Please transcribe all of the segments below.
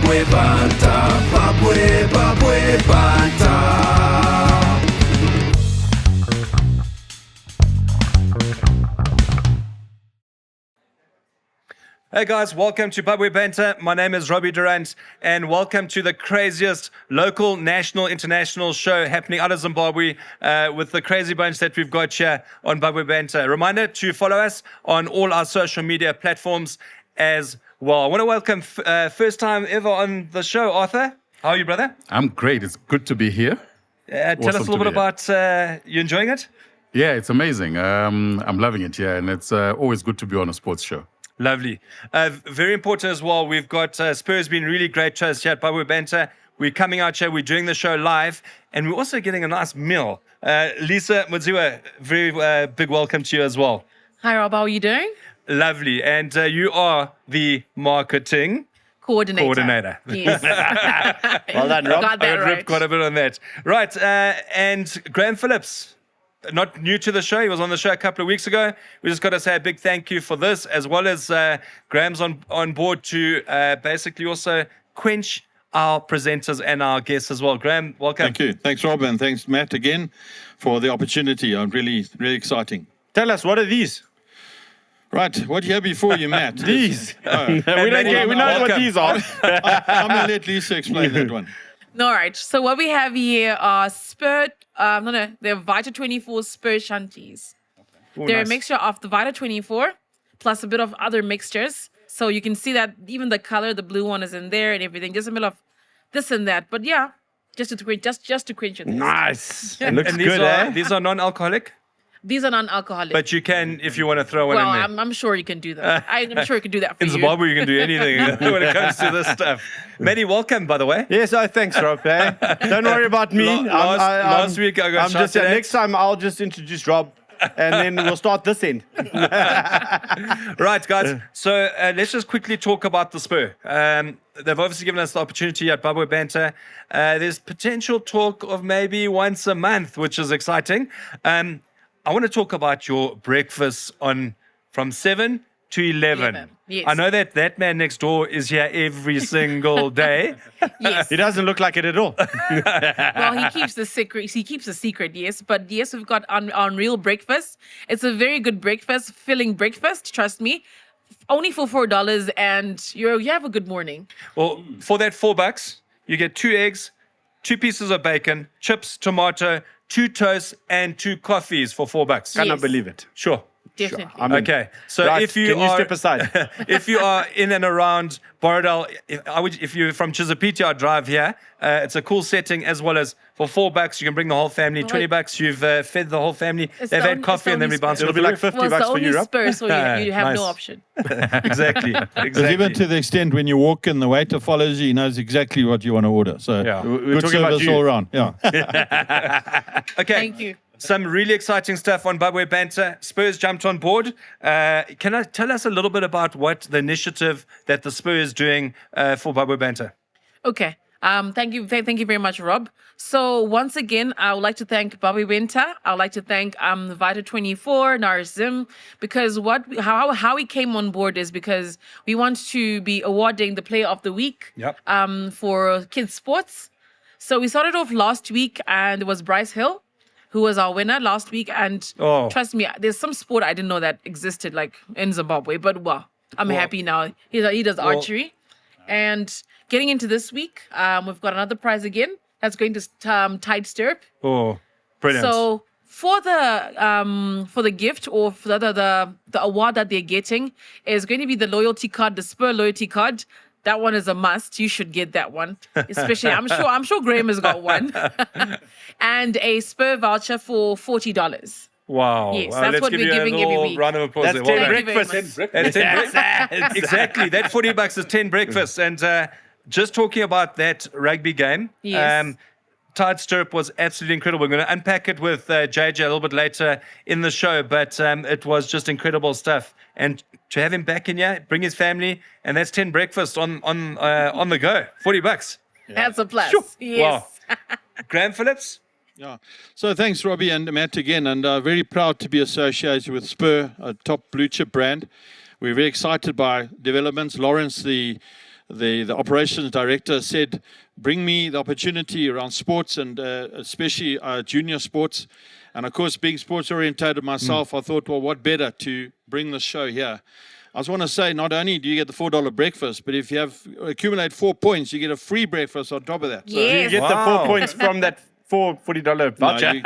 Babwebanter, Babwebanter. Hey guys, welcome to Babwebanter. My name is Robbie Durant, and welcome to the craziest local, national, international show happening out of Zimbabwe with the crazy bunch that we've got here on Babwebanter. Reminder to follow us on all our social media platforms as well. I want to welcome first time ever on the show, Arthur. How are you, brother? I'm great. It's good to be here. Tell us a little bit about you enjoying it. Yeah, it's amazing. I'm loving it. Yeah, and it's always good to be on a sports show. Lovely. Very important as well. We've got Spurs been really great to us here at Babwebanter. We're coming out here. We're doing the show live, and we're also getting a nice meal. Lisa Mudziwa, very big welcome to you as well. Hi, Rob. How are you doing? Lovely. And you are the marketing Coordinator. Yes. Well done, Rob. Got that I got ripped right. quite a bit on that. Right. And Graham Phillips. Not new to the show. He was on the show a couple of weeks ago. We just got to say a big thank you for this, as well as Graham's on board to basically also quench our presenters and our guests as well. Graham, welcome. Thank you. Thanks, Rob, and thanks, Matt, again for the opportunity. I'm really exciting. Tell us, what are these? Right, what do you have before you, Matt? These. Oh, we know what these are. I'm going to let Lisa explain that one. All right. So what we have here are Spur. They're Vita 24 Spur shanties. Ooh, They're nice. a mixture of the Vita 24 plus a bit of other mixtures. So you can see that even the color, the blue one is in there and everything. Just a bit of this and that. But yeah, just to quench your thirst. Nice. It And looks these good, are, eh? These are non-alcoholic, These are non-alcoholic. but you can, if you want to throw one well, in there. I'm sure you can do that. I'm sure you can do that for In you. Zimbabwe, you can do anything when it comes to this stuff. Maddie, welcome, by the way. Yes, thanks, Rob. Eh? Don't worry about me. Last week I got I'm just shouted at. next time I'll just introduce Rob, and then we'll start this end. Right, guys. So let's just quickly talk about the Spur. They've obviously given us the opportunity at Babwebanter. There's potential talk of maybe once a month, which is exciting. I want to talk about your breakfast from 7 to 11. Yes. I know that man next door is here every single day. Yes. He doesn't look like it at all. Well, he keeps the secret. He keeps the secret, yes. But yes, we've got unreal breakfast. It's a very good breakfast, filling breakfast. Trust me, only for $4, and you have a good morning. Well, for that $4, you get 2 eggs, 2 pieces of bacon, chips, tomato, 2 toasts, and 2 coffees for $4. Cannot Yes. believe it. Sure. Definitely. I mean, Okay, so right, if you can you are step aside? if you are in and around Borrowdale, if you're from Chisapiti, I'd drive here. It's a cool setting, as well as for $4 you can bring the whole family. $20 you've fed the whole family. It's They've the had only- coffee it's and then the we bounce It'll off be the like roof. $50 Well, it's the for you, only Rob. Spur, so you have Nice. no option. Exactly. Because even to the extent when you walk in, the waiter follows you, he knows exactly what you want to order. So Yeah. We're good talking about service you. all around. Yeah. Okay. Thank you. Some really exciting stuff on Babwebanter. Spurs jumped on board. Can I tell us a little bit about what the initiative that the Spurs is doing for Babwebanter? Okay. Thank you very much, Rob. So once again, I would like to thank Babwebanter. I would like to thank Vita 24, Narzim, because how we came on board is because we want to be awarding the Player of the Week Yep. for kids sports. So we started off last week, and it was Bryce Hill who was our winner last week. And Oh. trust me, there's some sport I didn't know that existed like in Zimbabwe, but I'm happy now. He does archery. And getting into this week, we've got another prize again. That's going to Tide Stirrup. Oh, brilliant. So for the gift or for the award that they're getting is going to be the loyalty card, the Spur loyalty card. That one is a must. You should get that one. Especially, I'm sure Graham has got one. And a Spur voucher for $40. Wow. Yes, Wow, that's let's what give we're you a giving every little week. round of applause. That's there. Well 10 done. Thank you very breakfasts. much. That's 10 breakfasts. Exactly. That $40 is 10 breakfasts. And just talking about that rugby game, Yes. Tide Stirrup was absolutely incredible. We're going to unpack it with JJ a little bit later in the show, but it was just incredible stuff. And to have him back in here, bring his family, and that's 10 breakfasts on the go. $40. That's a plus. Sure. Yes. Wow. Graham Phillips? Yeah. So thanks, Robbie and Matt again, and very proud to be associated with Spur, a top blue chip brand. We're very excited by developments. Lawrence, the the operations director said, bring me the opportunity around sports and especially junior sports. And of course, being sports orientated myself, I thought, well, what better to bring the show here? I just want to say, not only do you get the $4 breakfast, but if you accumulate 4 points, you get a free breakfast on top of that. So, Yes. You get the Wow. 4 points from that $40 voucher. exactly.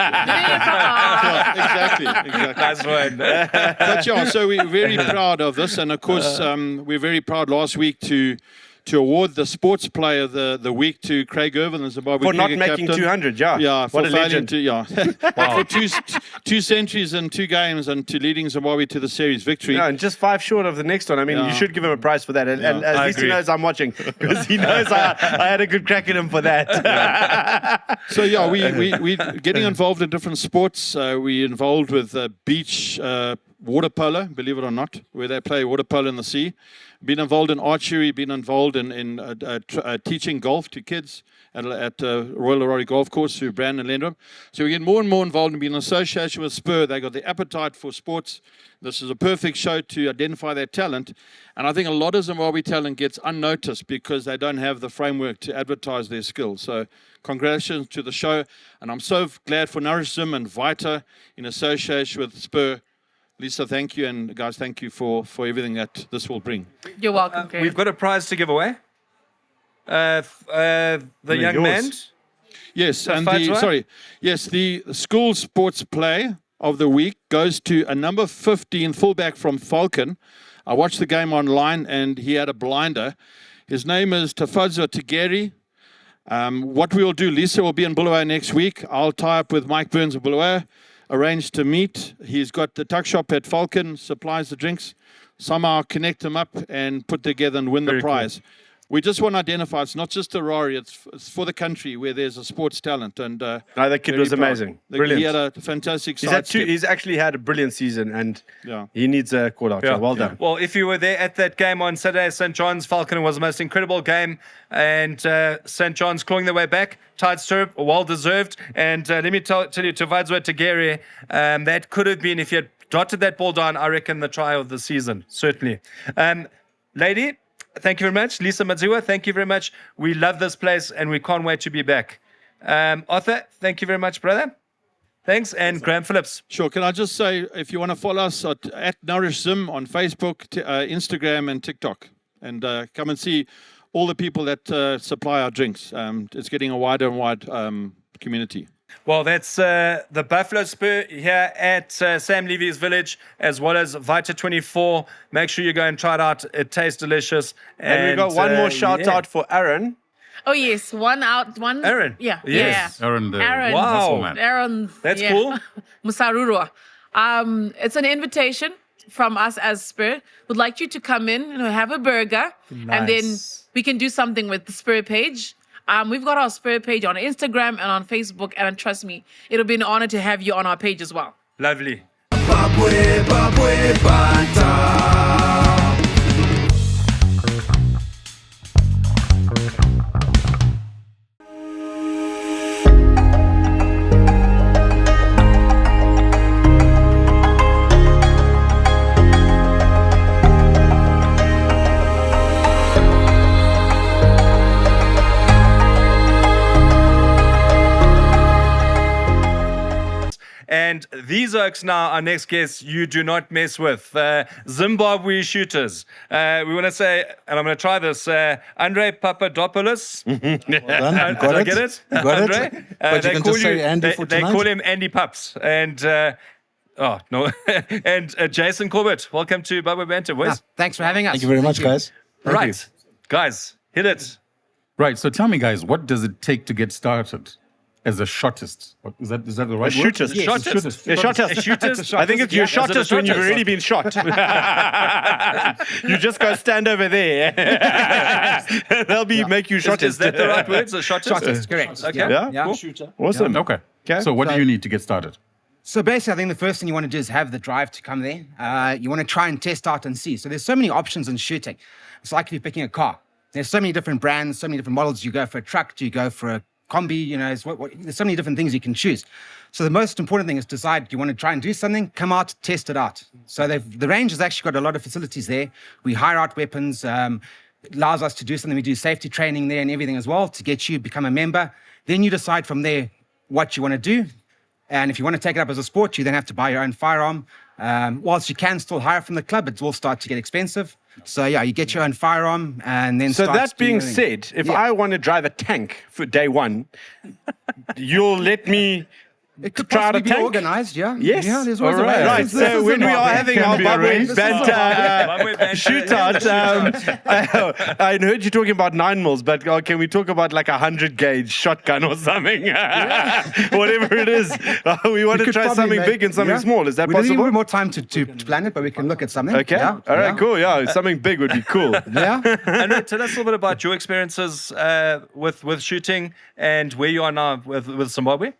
Nice one. But yeah, so we're very proud of this, and of course, we're very proud last week to award the Sports Player of the Week to Craig Irvin, the Zimbabwe For not cricket making captain. 200, yeah. Yeah, What for a failing legend. to for two centuries and 2 games, and to leading Zimbabwe to the series victory. Yeah, and just 5 short of the next one. I mean, you should give him a prize for that. And at I least he agree. knows I'm watching, because he knows I had a good crack at him for that. So yeah, we getting involved in different sports. We involved with beach water polo, believe it or not, where they play water polo in the sea. Been involved in archery. Been involved in teaching golf to kids at Royal Orari Golf Course through Brandon Lendrum. So we get more and more involved in being in association with Spur. They got the appetite for sports. This is a perfect show to identify their talent. And I think a lot of Zimbabwe talent gets unnoticed because they don't have the framework to advertise their skills. So congratulations to the show. And I'm so glad for Nourish Zim and Vita in association with Spur. Lisa, thank you. And guys, thank you for everything that this will bring. You're welcome, Craig. We've got a prize to give away. The young yours. man. Yes, and Fatwa? the school sports play of the week goes to a number 15 fullback from Falcon. I watched the game online and he had a blinder. His name is Tafadzo Tegeri. What we will do, Lisa will be in Bulawayo next week. I'll tie up with Mike Burns of Bulawayo, arrange to meet. He's got the tuck shop at Falcon, supplies the drinks. Somehow connect them up and put together and win the prize. We just want to identify, it's not just a Rari, it's for the country where there's a sports talent. And No, that kid very was proud. amazing. He Brilliant. had a fantastic He's had sidestep. he's actually had a brilliant season, and Yeah. he needs a call out. Yeah. So well done. Well, if you were there at that game on Saturday, St. John's Falcon was the most incredible game, and St. John's clawing their way back. Tied stirrup, well deserved. And let me tell you, Tavadzo Tegeri, that could have been, if you had dotted that ball down, I reckon the try of the season, certainly. Lady, thank you very much. Lisa Madziwa, thank you very much. We love this place, and we can't wait to be back. Arthur, thank you very much, brother. Thanks. And Graham Phillips. Sure. Can I just say, if you want to follow us at Nourish Zim on Facebook, Instagram, and TikTok, and come and see all the people that supply our drinks. It's getting a wider and wider community. Well, that's the Buffalo Spur here at Sam Levy's Village, as well as Vita 24. Make sure you go and try it out. It tastes delicious. And we've got one more shout out for Aaron. Oh, yes. One out. One. Aaron. Yeah. Yes. Aaron, the Aaron. Wow. muscle man. Aaron. That's cool. Musarurwa. It's an invitation from us as Spur. Would like you to come in and have a burger. And then we can do something with the Spur page. We've got our Spur page on Instagram and on Facebook. And trust me, it'll be an honor to have you on our page as well. Lovely. Babwebanter. And these oaks now, our next guests, you do not mess with. Zimbabwe shooters. We want to say, and I'm going to try this, Andre Papadopoulos. Done. Did I get it? You got Andre? it. But you can just say Andy for they tonight. call him Andy Pups. And, oh, no. And Jason Corbett, welcome to Babwebanter, boys. Thanks for having us. Thank you very much, guys. Right. Guys, hit it. Right. So tell me, guys, what does it take to get started as a shotist? Is that the right word? Shootist. Yes. Shootist. Yeah, shottest. Shootist. I think it's your Is it a shottest when you've shottest? already been shot. You just go stand over there. They'll make you shottest. Is that the right word? Is it shottist? Shottest, correct. Okay. Yeah? Yeah. Cool. Awesome. Okay. Okay. So what do you need to get started? So basically, I think the first thing you want to do is have the drive to come there. You want to try and test out and see. So there's so many options in shooting. It's like if you're picking a car. There's so many different brands, so many different models. You go for a truck, do you go for a combi? You know, there's so many different things you can choose. So the most important thing is decide you want to try and do something, come out, test it out. So the range has actually got a lot of facilities there. We hire out weapons. It allows us to do something. We do safety training there and everything as well to get you become a member. Then you decide from there what you want to do. And if you want to take it up as a sport, you then have to buy your own firearm. Whilst you can still hire from the club, it will start to get expensive. So yeah, you get your own firearm and then So start that being doing- said, if Yeah. I want to drive a tank for day one, you'll let me It could try out possibly a be tank? organized, yeah. Yes. Yeah, there's always All a way. right. Right, This is so when an we are hobby. having Can our be Babwebanter, arranged. Babwebanter, I heard you talking about 9mm, but can we talk about like 100 gauge shotgun or something? Whatever it is. We want to could try probably something make- big and something yeah. small. Is that We need a possible? little more time to plan it, but we can look at something. Okay. Yeah. All right, yeah. cool. Yeah, something big would be cool. Yeah. And tell us a little bit about your experiences with shooting and where you are now with Zimbabwe.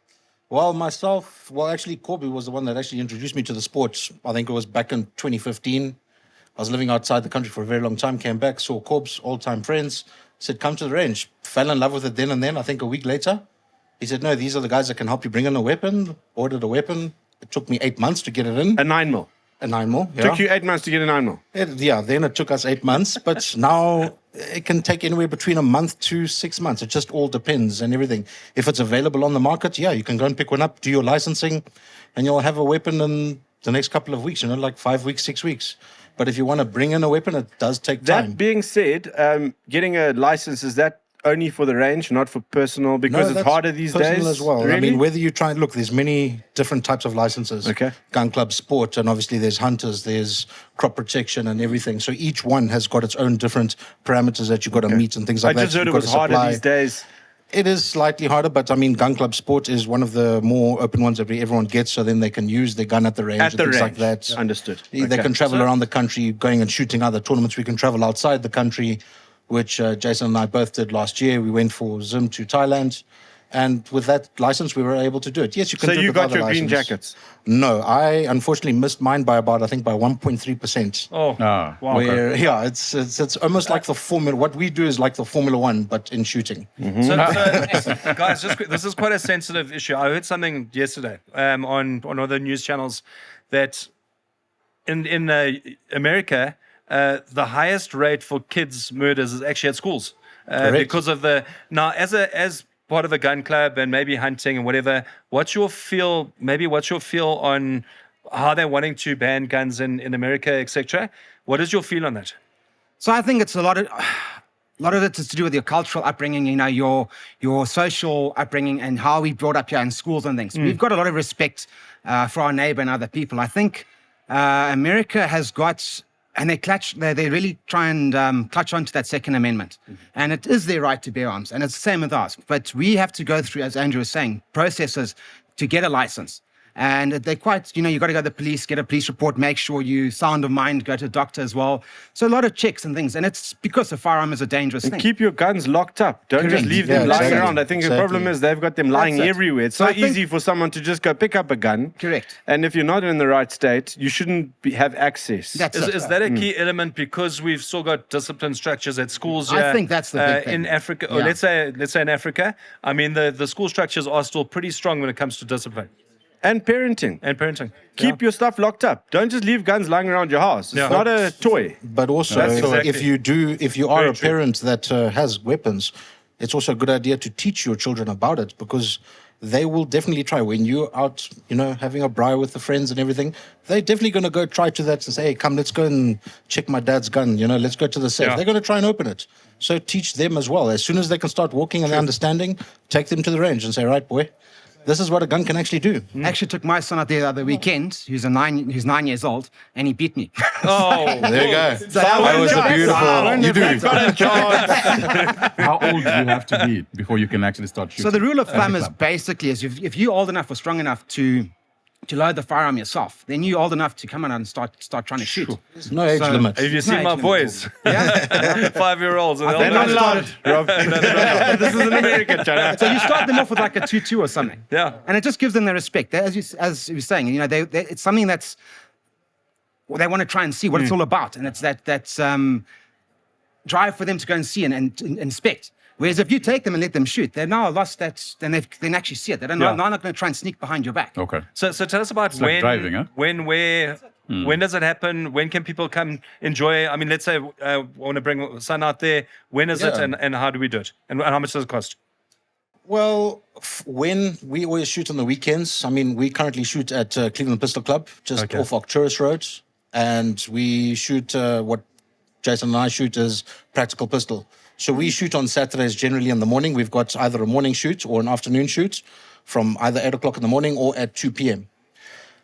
Well, actually, Corby was the one that actually introduced me to the sport. I think it was back in 2015. I was living outside the country for a very long time, came back, saw Corb's old-time friends, said, come to the range. Fell in love with it then and then. I think a week later, he said, no, these are the guys that can help you bring in a weapon. Ordered a weapon. It took me 8 months to get it in. A 9mm. A 9mm. Yeah. Took you 8 months to get a 9mm. Then it took us 8 months, but now it can take anywhere between a month to 6 months. It just all depends and everything. If it's available on the market, yeah, you can go and pick one up, do your licensing, and you'll have a weapon in the next couple of weeks, like 5 weeks, 6 weeks. But if you want to bring in a weapon, it does take time. That being said, getting a license, is that only for the range, not for personal? Because it's that's harder these personal days. as well. Really? I mean, whether you try and look, there's many different types of licenses. Okay. Gun club, sport, and obviously there's hunters, there's crop protection and everything. So each one has got its own different parameters that you've got to meet and things like I that. just heard You've it got was to harder supply. these days. It is slightly harder, but I mean, gun club sport is one of the more open ones that everyone gets, so then they can use their gun at the range At and the things range. like that. Understood. They Okay. can travel around the country, going and shooting other tournaments. We can travel outside the country, which Jason and I both did last year. We went for Zim to Thailand, and with that license, we were able to do it. Yes, you can So do it you with got other your green license. jackets? No, I unfortunately missed mine by about, I think, by 1.3%. Oh, Ah, wow. Where, yeah, it's almost like the Formula. What we do is like the Formula One, but in shooting. So, guys, this is quite a sensitive issue. I heard something yesterday on other news channels that in America, the highest rate for kids murders is actually at schools because of the now as part of a gun club and maybe hunting and whatever. What's your feel on how they're wanting to ban guns in America, etc.? What is your feel on that? So I think it's a lot of it is to do with your cultural upbringing, your social upbringing, and how we brought up here in schools and things. We've got a lot of respect for our neighbor and other people. I think America has got, and they really try and clutch onto that Second Amendment, and it is their right to bear arms, and it's the same with us. But we have to go through, as Andrew was saying, processes to get a license. And they're quite, you got to go to the police, get a police report, make sure you sound of mind, go to a doctor as well. So a lot of checks and things. And it's because a firearm is a dangerous thing. Keep your guns locked up. Don't just Correct. leave them Yeah, lying exactly. around. I think the Exactly. problem is they've got them lying That's it. everywhere. It's So so I think- easy for someone to just go pick up a gun. Correct. And if you're not in the right state, you shouldn't have access. That's it. Is that a key element because we've still got discipline structures at schools here? I think that's the big thing. In Africa, or Yeah. let's say in Africa. I mean, the school structures are still pretty strong when it comes to discipline And parenting. and parenting. Keep your stuff locked up. Don't just leave guns lying around your house. It's Yeah. not a toy. But also, That's exactly- if you are Very a true. parent that has weapons, it's also a good idea to teach your children about it, because they will definitely try when you're out, having a braai with the friends and everything. They're definitely going to go try to that and say, "Hey, come, let's go and check my dad's gun. Let's go to the safe." Yeah. They're going to try and open it. So teach them as well. As soon as they can start walking and understanding, take them to the range and say, "Right, boy, this is what a gun can actually do." Actually took my son out there the other weekend, who's 9 years old, and he beat me. Oh, There you go. That was a beautiful. You do. How old do you have to be before you can actually start shooting? So the rule of at the thumb is club? basically is if you're old enough or strong enough to load the firearm yourself, then you're old enough to come out and start trying to shoot. There's no age limit. have you No seen age my limit. boys? 5-year-olds. And They're not allowed, Rob. This is in America, China. So you start them off with like a 2-2 or something. Yeah. And it just gives them the respect. As you were saying, it's something that's, they want to try and see what it's all about. And it's that's drive for them to go and see and inspect. Whereas if you take them and let them shoot, they're now lost that, then they can actually see it. They're not going to try and sneak behind your back. Okay. So tell us about like driving, huh? when, where, When does it happen? When can people come enjoy? I mean, let's say I want to bring Son out there. When is it, Yeah. and how do we do it? And how much does it cost? Well, when we always shoot on the weekends. I mean, we currently shoot at Cleveland Pistol Club, just Okay. off Arcturus Road. And we shoot what Jason and I shoot is practical pistol. So we shoot on Saturdays generally in the morning. We've got either a morning shoot or an afternoon shoot from either 8 o'clock in the morning or at 2 p.m.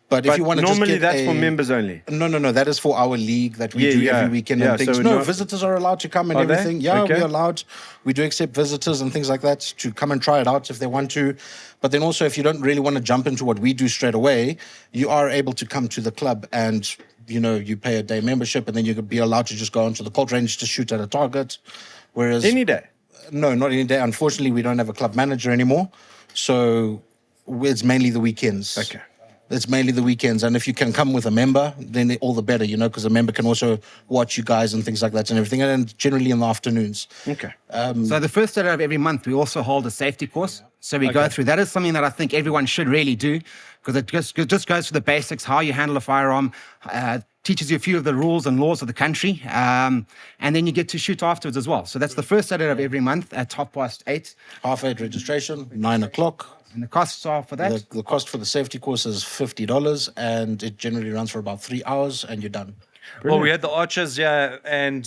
But if But you want to normally just get that's for members only. No. That is for our league that we Yeah, do yeah. every weekend Yeah, and things. so No, not- visitors are allowed to come and Are they? everything. Yeah, Okay. we're allowed. We do accept visitors and things like that to come and try it out if they want to. But then also, if you don't really want to jump into what we do straight away, you are able to come to the club and, you pay a day membership and then you could be allowed to just go onto the Colt range to shoot at a target. Whereas Any day. no, not any day. Unfortunately, we don't have a club manager anymore. So it's mainly the weekends. Okay. It's mainly the weekends. And if you can come with a member, then all the better, because a member can also watch you guys and things like that and everything. And generally in the afternoons. Okay. So the first Saturday of every month, we also hold a safety course. So we go through. That is something that I think everyone should really do because it just goes through the basics, how you handle a firearm, teaches you a few of the rules and laws of the country, and then you get to shoot afterwards as well. So that's the first Saturday of every month at 8:30. 8:30 registration, 9 o'clock. And the costs are for that? The cost for the safety course is $50 and it generally runs for about 3 hours and you're done. Well, we had the Archers, yeah, and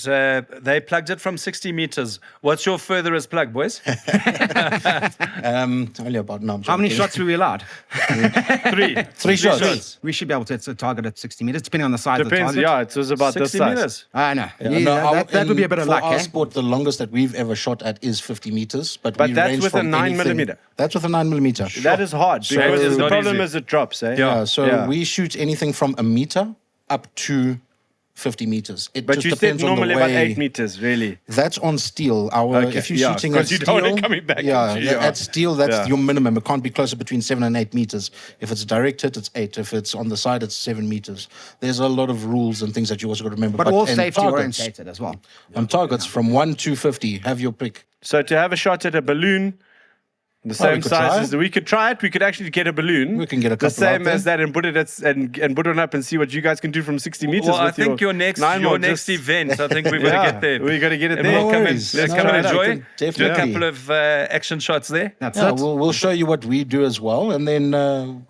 they plugged it from 60 meters. What's your furthest plug, boys? Only about now. How many shots were we allowed? Three shots. We should be able to hit a target at 60 meters, depending on the size of the Depends. target. Yeah, it was about this 60 size. meters. I know. Yeah, no, that would be a bit of for luck, our eh? sport, the longest that we've ever shot at is 50 meters. But But we that's range with a from 9 anything- millimeter. That's with a 9 millimeter. That is hard So because it's the not problem easy. is it drops, eh? Yeah, so Yeah. we shoot anything from a meter up to 50 meters. It But just you said depends on the normally about way. 8 meters, really. That's on steel. Okay, If you're yeah, shooting 'cause at you steel, don't want it coming back yeah, into you, yeah. at steel, that's Yeah. your minimum. It can't be closer between 7 and 8 meters. If it's a direct hit, it's 8. If it's on the side, it's 7 meters. There's a lot of rules and things that you also got to remember. But all and safety targets, orientated as well. on targets from 1 to 50, have your pick. So to have a shot at a balloon, the same we could size try. as we could try it. We could actually get a balloon. We can get a the couple out same there. as that and put it at, and put one up and see what you guys can do from 60 meters. Well, I with think your next 9 your mil next just- event, I think we've got to Yeah, get there. we gotta get it And there. we'll No come worries. and, let's No come and worries. enjoy. Do a Definitely. couple of action shots there. That's Yeah, it. we'll show you what we do as well, and then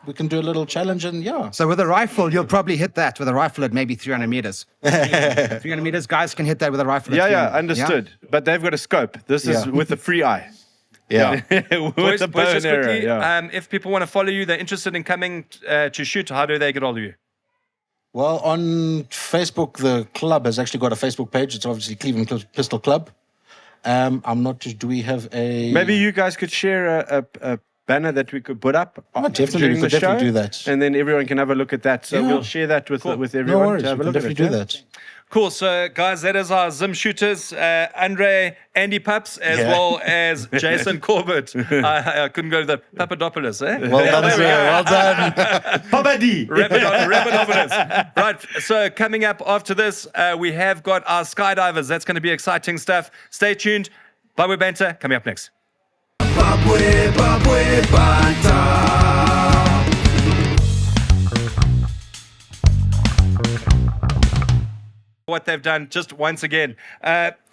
we can do a little challenge. And yeah, So with a rifle, you'll probably hit that with a rifle at maybe 300 meters. 300 meters, guys can hit that with a rifle. at Yeah, 300. yeah, understood. But they've got a scope. This is Yeah. with a free eye. yeah. with Boys, a bow just and arrow, quickly, yeah. if people want to follow you, they're interested in coming to shoot, how do they get hold of you? Well, on Facebook, the club has actually got a Facebook page. It's obviously Cleveland Pistol Club. I'm not. Do we have a? Maybe you guys could share a banner that we could put up. definitely, during we could the definitely show, do that. And then everyone can have a look at that. So Yeah. we'll share that with with No everyone worries, to have we a can look at definitely it. do yeah? that. Cool. So, guys, that is our Zim shooters, Andre, Andy Pups, as Yeah. well as Jason Corbett. I couldn't go to the Papadopoulos, eh? Well Yeah, done, there we sir. go. Well done. Babadi. Rapidopolis. Right. So, coming up after this, we have got our skydivers. That's going to be exciting stuff. Stay tuned. Babwebanter coming up next. What they've done just once again.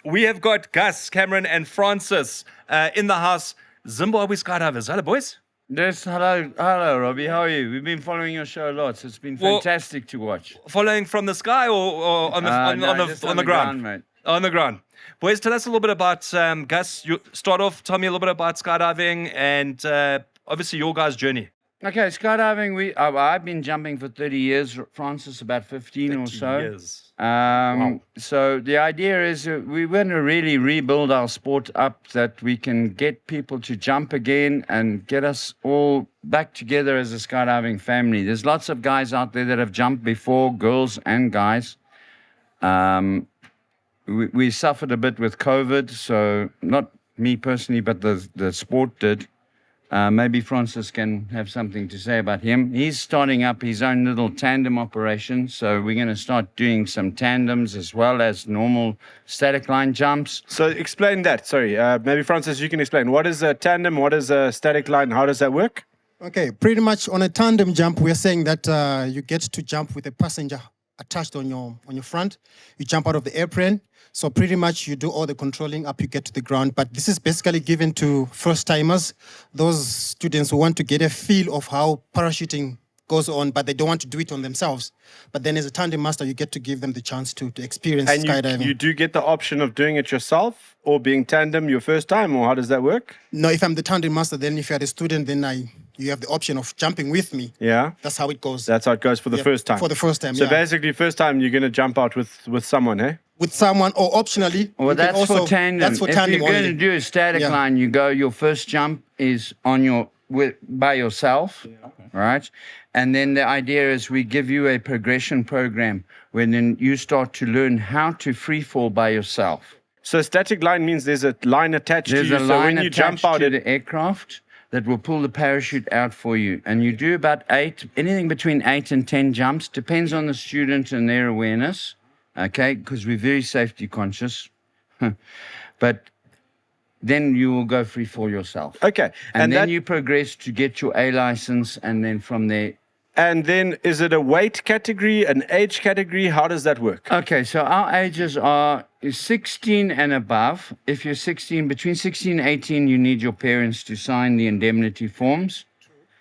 We have got Gus, Cameron, and Francis in the house. Zimbabwe skydivers. Hello, boys. Yes, hello, Robbie. How are you? We've been following your show a lot. So it's been Well- fantastic to watch. Following from the sky or on the Just on the ground? mate. On the ground. Boys, tell us a little bit about Gus. You start off. Tell me a little bit about skydiving and obviously your guys' journey. Okay, skydiving. I've been jumping for 30 years. Francis about 15 or so. Years. So the idea is we want to really rebuild our sport up that we can get people to jump again and get us all back together as a skydiving family. There's lots of guys out there that have jumped before, girls and guys. We suffered a bit with COVID, so not me personally, but the sport did. Maybe Francis can have something to say about him. He's starting up his own little tandem operation, so we're going to start doing some tandems as well as normal static line jumps. So explain that. Sorry, maybe Francis, you can explain. What is a tandem? What is a static line? How does that work? Okay, pretty much on a tandem jump, we're saying that you get to jump with a passenger attached on your front. You jump out of the airplane. So pretty much you do all the controlling up you get to the ground. But this is basically given to first timers, those students who want to get a feel of how parachuting goes on, but they don't want to do it on themselves. But then as a tandem master, you get to give them the chance to experience And skydiving. you do get the option of doing it yourself or being tandem your first time, or how does that work? No, if I'm the tandem master, then if you're the student, then you have the option of jumping with me. Yeah. That's how it goes. That's how it goes for the Yeah, first time. For the first time, So yeah. basically, first time you're going to jump out with someone, eh? With someone, or optionally. Well, you can that's also, for tandem. That's for if tandem you're going only. to do a static Yeah. line, your first jump is by yourself, right? And then the idea is we give you a progression program where then you start to learn how to free fall by yourself. So static line means there's a line attached There's to you. a So line when you attached jump out, to the aircraft that will pull the parachute out for you. And you do about anything between 8 and 10 jumps, depends on the student and their awareness, okay? Because we're very safety conscious. But then you will go free fall yourself. Okay. And then that, you progress to get your A license, and then from there. And then is it a weight category, an age category? How does that work? Okay, so our ages are 16 and above. If you're 16, between 16 and 18, you need your parents to sign the indemnity forms.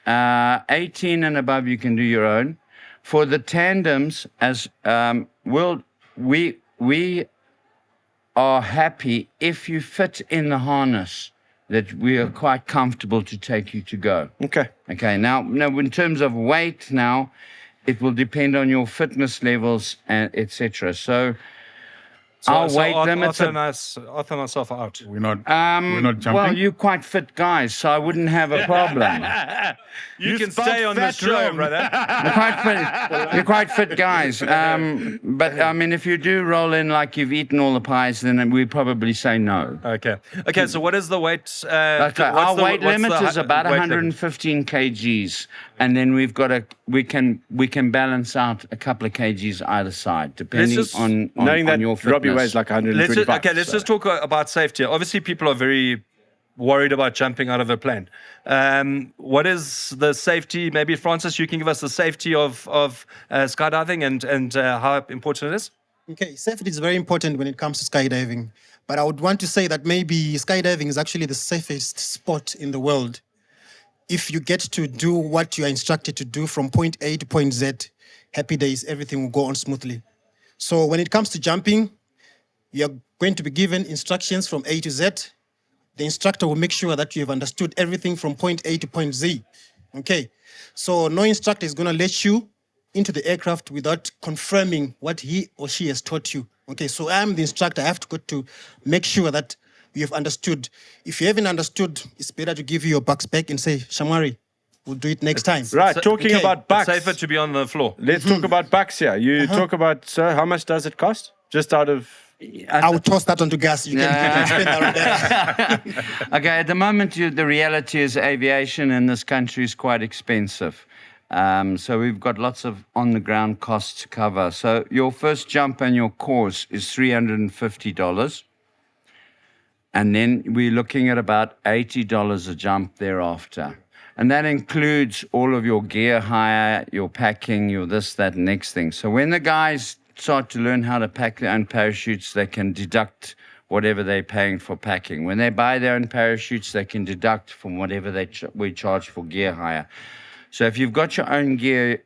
18 and above, you can do your own. For the tandems, we are happy if you fit in the harness that we are quite comfortable to take you to go. Okay. Okay, now in terms of weight now, it will depend on your fitness levels and etc. So our weight limits are... Arthur and myself are out. We're not jumping. Well, you're quite fit guys, so I wouldn't have a problem. You can spelled stay on the fat show, wrong. brother. You're quite fit guys. But I mean, if you do roll in like you've eaten all the pies, then we probably say no. Okay. Okay, so what is the weight? Okay, our weight limit is about 115 kgs, and then we've got we can balance out a couple of kgs either side, depending just- on Knowing that your fitness. Robbie weighs like 125. Let's just talk about safety. Obviously, people are very worried about jumping out of a plane. What is the safety? Maybe Francis, you can give us the safety of skydiving and how important it is. Okay, safety is very important when it comes to skydiving. But I would want to say that maybe skydiving is actually the safest sport in the world. If you get to do what you are instructed to do from point A to point Z, happy days, everything will go on smoothly. So when it comes to jumping, you're going to be given instructions from A to Z. The instructor will make sure that you have understood everything from point A to point Z. Okay, so no instructor is going to let you into the aircraft without confirming what he or she has taught you. Okay, so I'm the instructor. I have to go to make sure that you have understood. If you haven't understood, it's better to give you your bucks back and say, Shamari, we'll do it next time. Right, talking okay, about bucks. Safer to be on the floor. Let's talk about bucks here. You talk about, so how much does it cost? Just out of... I will toss that onto gas. You can spend that on that. Okay, at the moment, the reality is aviation in this country is quite expensive. So we've got lots of on-the-ground costs to cover. So your first jump and your course is $350. And then we're looking at about $80 a jump thereafter. And that includes all of your gear hire, your packing, your this, that, next thing. So when the guys start to learn how to pack their own parachutes, they can deduct whatever they're paying for packing. When they buy their own parachutes, they can deduct from whatever we charge for gear hire. So if you've got your own gear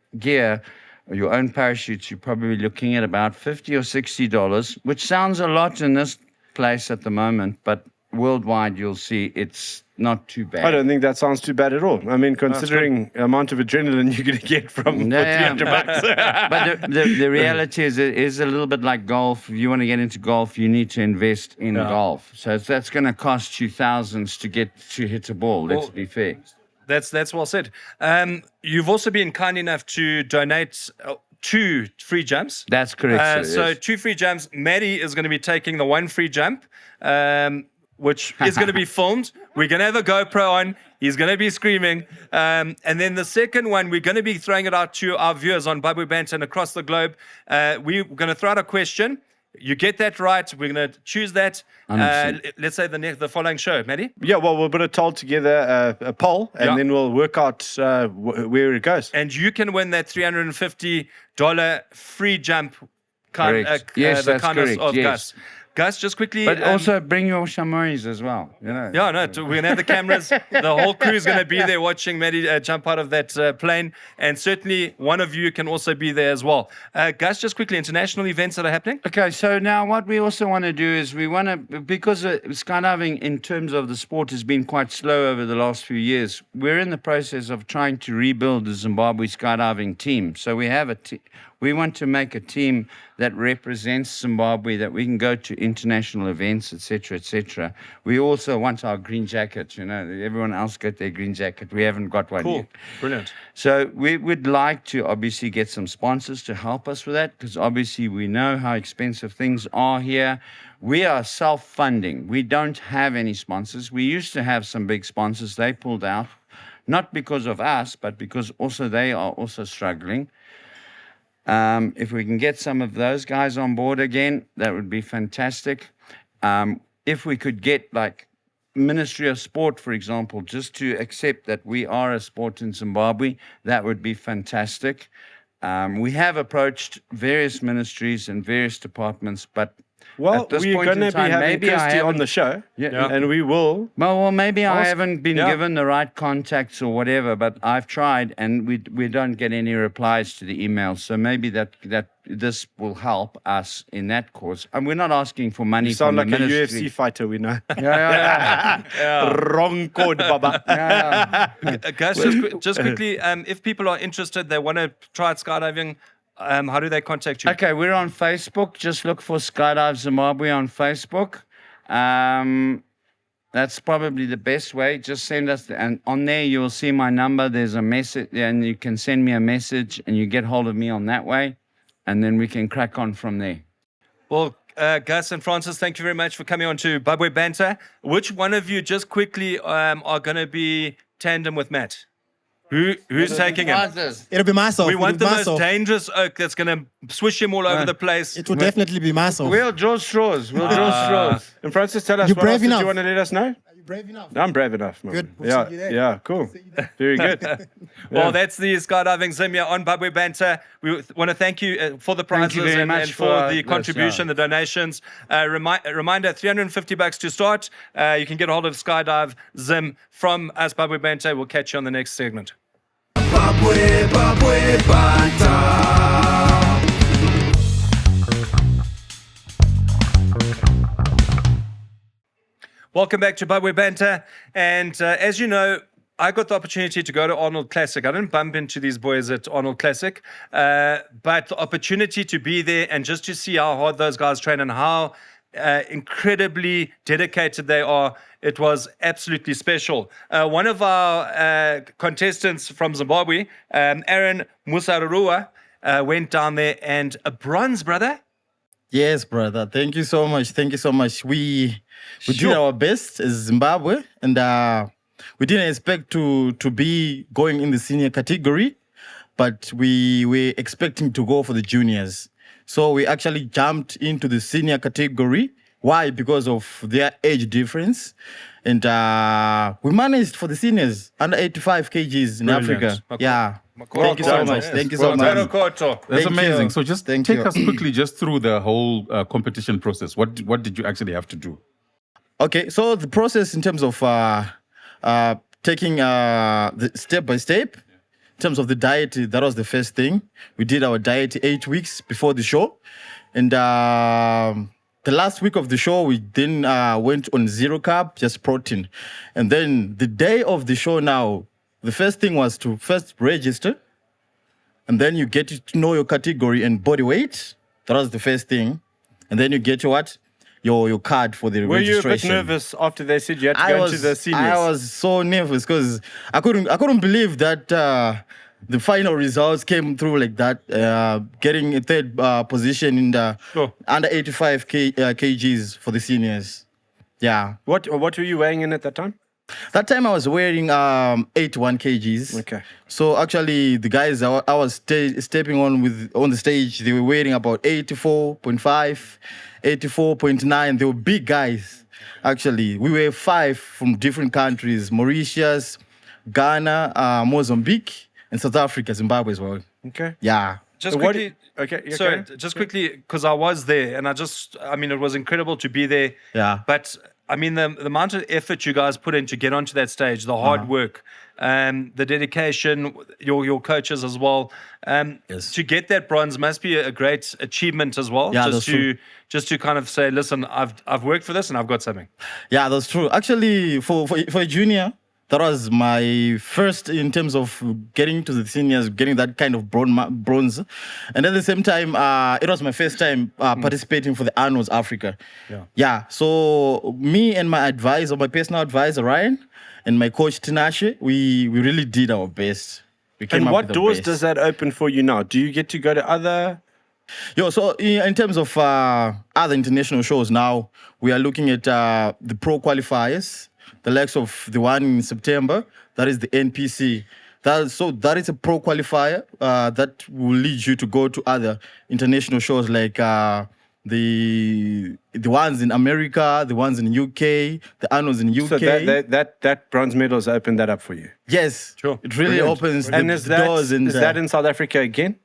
or your own parachutes, you're probably looking at about $50 or $60, which sounds a lot in this place at the moment, but worldwide you'll see it's not too bad. I don't think that sounds too bad at all. I mean, considering the amount of adrenaline you're going to get from Yeah, for $300. But the reality is it is a little bit like golf. If you want to get into golf, you need to invest in golf. So that's going to cost you thousands to get to hit a ball. Let's be fair. That's well said. You've also been kind enough to donate 2 free jumps. That's correct. So yes. 2 free jumps. Maddie is going to be taking the 1 free jump, which is going to be filmed. We're going to have a GoPro on. He's going to be screaming. And then the second one, we're going to be throwing it out to our viewers on Babwebanter and across the globe. We're going to throw out a question. You get that right, we're going to choose that. 100%. Let's say the following show, Maddie. Yeah, well, we'll put a toll together, a poll, and Yeah. then we'll work out where it goes. And you can win that $350 free jump. Correct. Yes, the that's kindness correct, of yes. Gus. Gus, just quickly. But also bring your chamois as well. You know. Yeah, no, we're going to have the cameras. The whole crew is going to be there watching Maddie jump out of that plane. And certainly one of you can also be there as well. Gus, just quickly, international events that are happening? Okay, so now what we also want to do is we want to, because skydiving in terms of the sport has been quite slow over the last few years, we're in the process of trying to rebuild the Zimbabwe skydiving team. So we have we want to make a team that represents Zimbabwe, that we can go to international events, etc., etc. We also want our green jacket. You know, everyone else got their green jacket. We haven't got one Cool. yet. Brilliant. So we would like to obviously get some sponsors to help us with that, because obviously we know how expensive things are here. We are self-funding. We don't have any sponsors. We used to have some big sponsors. They pulled out, not because of us, but because also they are also struggling. If we can get some of those guys on board again, that would be fantastic. If we could get like Ministry of Sport, for example, just to accept that we are a sport in Zimbabwe, that would be fantastic. We have approached various ministries and various departments, but Well, at this we're point going to in be time, having maybe I Kirsty on haven't- the show, Yeah. and we will. Well, maybe I Ask- haven't been yeah. given the right contacts or whatever, but I've tried and we don't get any replies to the emails. So maybe that this will help us in that cause. And we're not asking for money You sound from like the a ministry. UFC fighter, we know. Yeah. Wrong code, Baba. Gus, just quickly, if people are interested, they want to try skydiving, how do they contact you? Okay, we're on Facebook. Just look for Skydive Zimbabwe on Facebook. That's probably the best way. Just send us, and on there you will see my number. There's a message, and you can send me a message, and you get hold of me on that way, and then we can crack on from there. Well, Gus and Francis, thank you very much for coming on to Babwebanter. Which one of you, just quickly, are going to be tandem with Matt? Who's taking him? It'll be myself. We It'll want be the most myself. dangerous oak that's going to swish him all over the place. It will definitely be myself. We'll draw straws. We'll draw straws. And Francis, tell us You what brave else did enough? you want to let us know? Are you brave enough? I'm brave enough. Man. Good. We'll Yeah, see you there. yeah, cool. Very good. Well, that's the skydiving sim here on Babwebanter. We want to thank you for the Thank prizes you very and much for for the this, contribution, the donations. Reminder, $350 to start. You can get a hold of Skydive Zim from us, Babwebanter. We'll catch you on the next segment. Welcome back to Babwebanter. And as you know, I got the opportunity to go to Arnold Classic. I didn't bump into these boys at Arnold Classic, but the opportunity to be there and just to see how hard those guys train and how incredibly dedicated they are, it was absolutely special. One of our contestants from Zimbabwe, Aaron Musarurua, went down there and a bronze, brother. Yes, brother. Thank you so much. Thank you so much. We did our best as Zimbabwe, and we didn't expect to be going in the senior category, but we were expecting to go for the juniors. So we actually jumped into the senior category. Why? Because of their age difference. And we managed for the seniors, under 85 kgs in Africa. Yeah. Thank you so much. Thank you so much. That's Thank amazing. you. So just Thank take you. us quickly just through the whole competition process. What did you actually have to do? Okay, so the process in terms of taking the step by step, in terms of the diet, that was the first thing. We did our diet 8 weeks before the show. And the last week of the show, we then went on 0 carb, just protein. And then the day of the show now, the first thing was to first register. And then you get to know your category and body weight. That was the first thing. And then you get your what? Your card for the Were you a bit registration. nervous after they said you had to go into the seniors? I was so nervous because I couldn't believe that the final results came through like that. Getting a third position in the under 85 kgs for the seniors. Yeah. What were you weighing in at that time? That time I was wearing 81 kgs. Okay. So actually, the guys I was stepping on the stage, they were weighing about 84.5, 84.9. They were big guys. Actually, we were 5 from different countries: Mauritius, Ghana, Mozambique, and South Africa, Zimbabwe as well. Okay. Yeah. Just What quickly. Okay. Yeah, Sorry, carry on. just quickly, because I was there and I mean, it was incredible to be there. Yeah. But I mean, the amount of effort you guys put in to get onto that stage, the hard work, the dedication, your coaches as well. Yes. To get that bronze must be a great achievement as well. Yeah, just that's to true. just to kind of say, listen, I've worked for this and I've got something. Yeah, that's true. Actually, for a junior, that was my first in terms of getting to the seniors, getting that kind of bronze. And at the same time, it was my first time participating for the Arnold's Africa. Yeah. So me and my advisor, my personal advisor, Ryan, and my coach, Tinashe, we really did our best. We came And up what with the doors best. does that open for you now? Do you get to go to other? So in terms of other international shows now, we are looking at the pro qualifiers, the likes of the one in September, that is the NPC. That is a pro qualifier that will lead you to go to other international shows like the ones in America, the ones in UK, the Arnold's in UK. So that bronze medal has opened that up for you. Yes, Sure. it really opens And the is that doors. is that in South Africa again?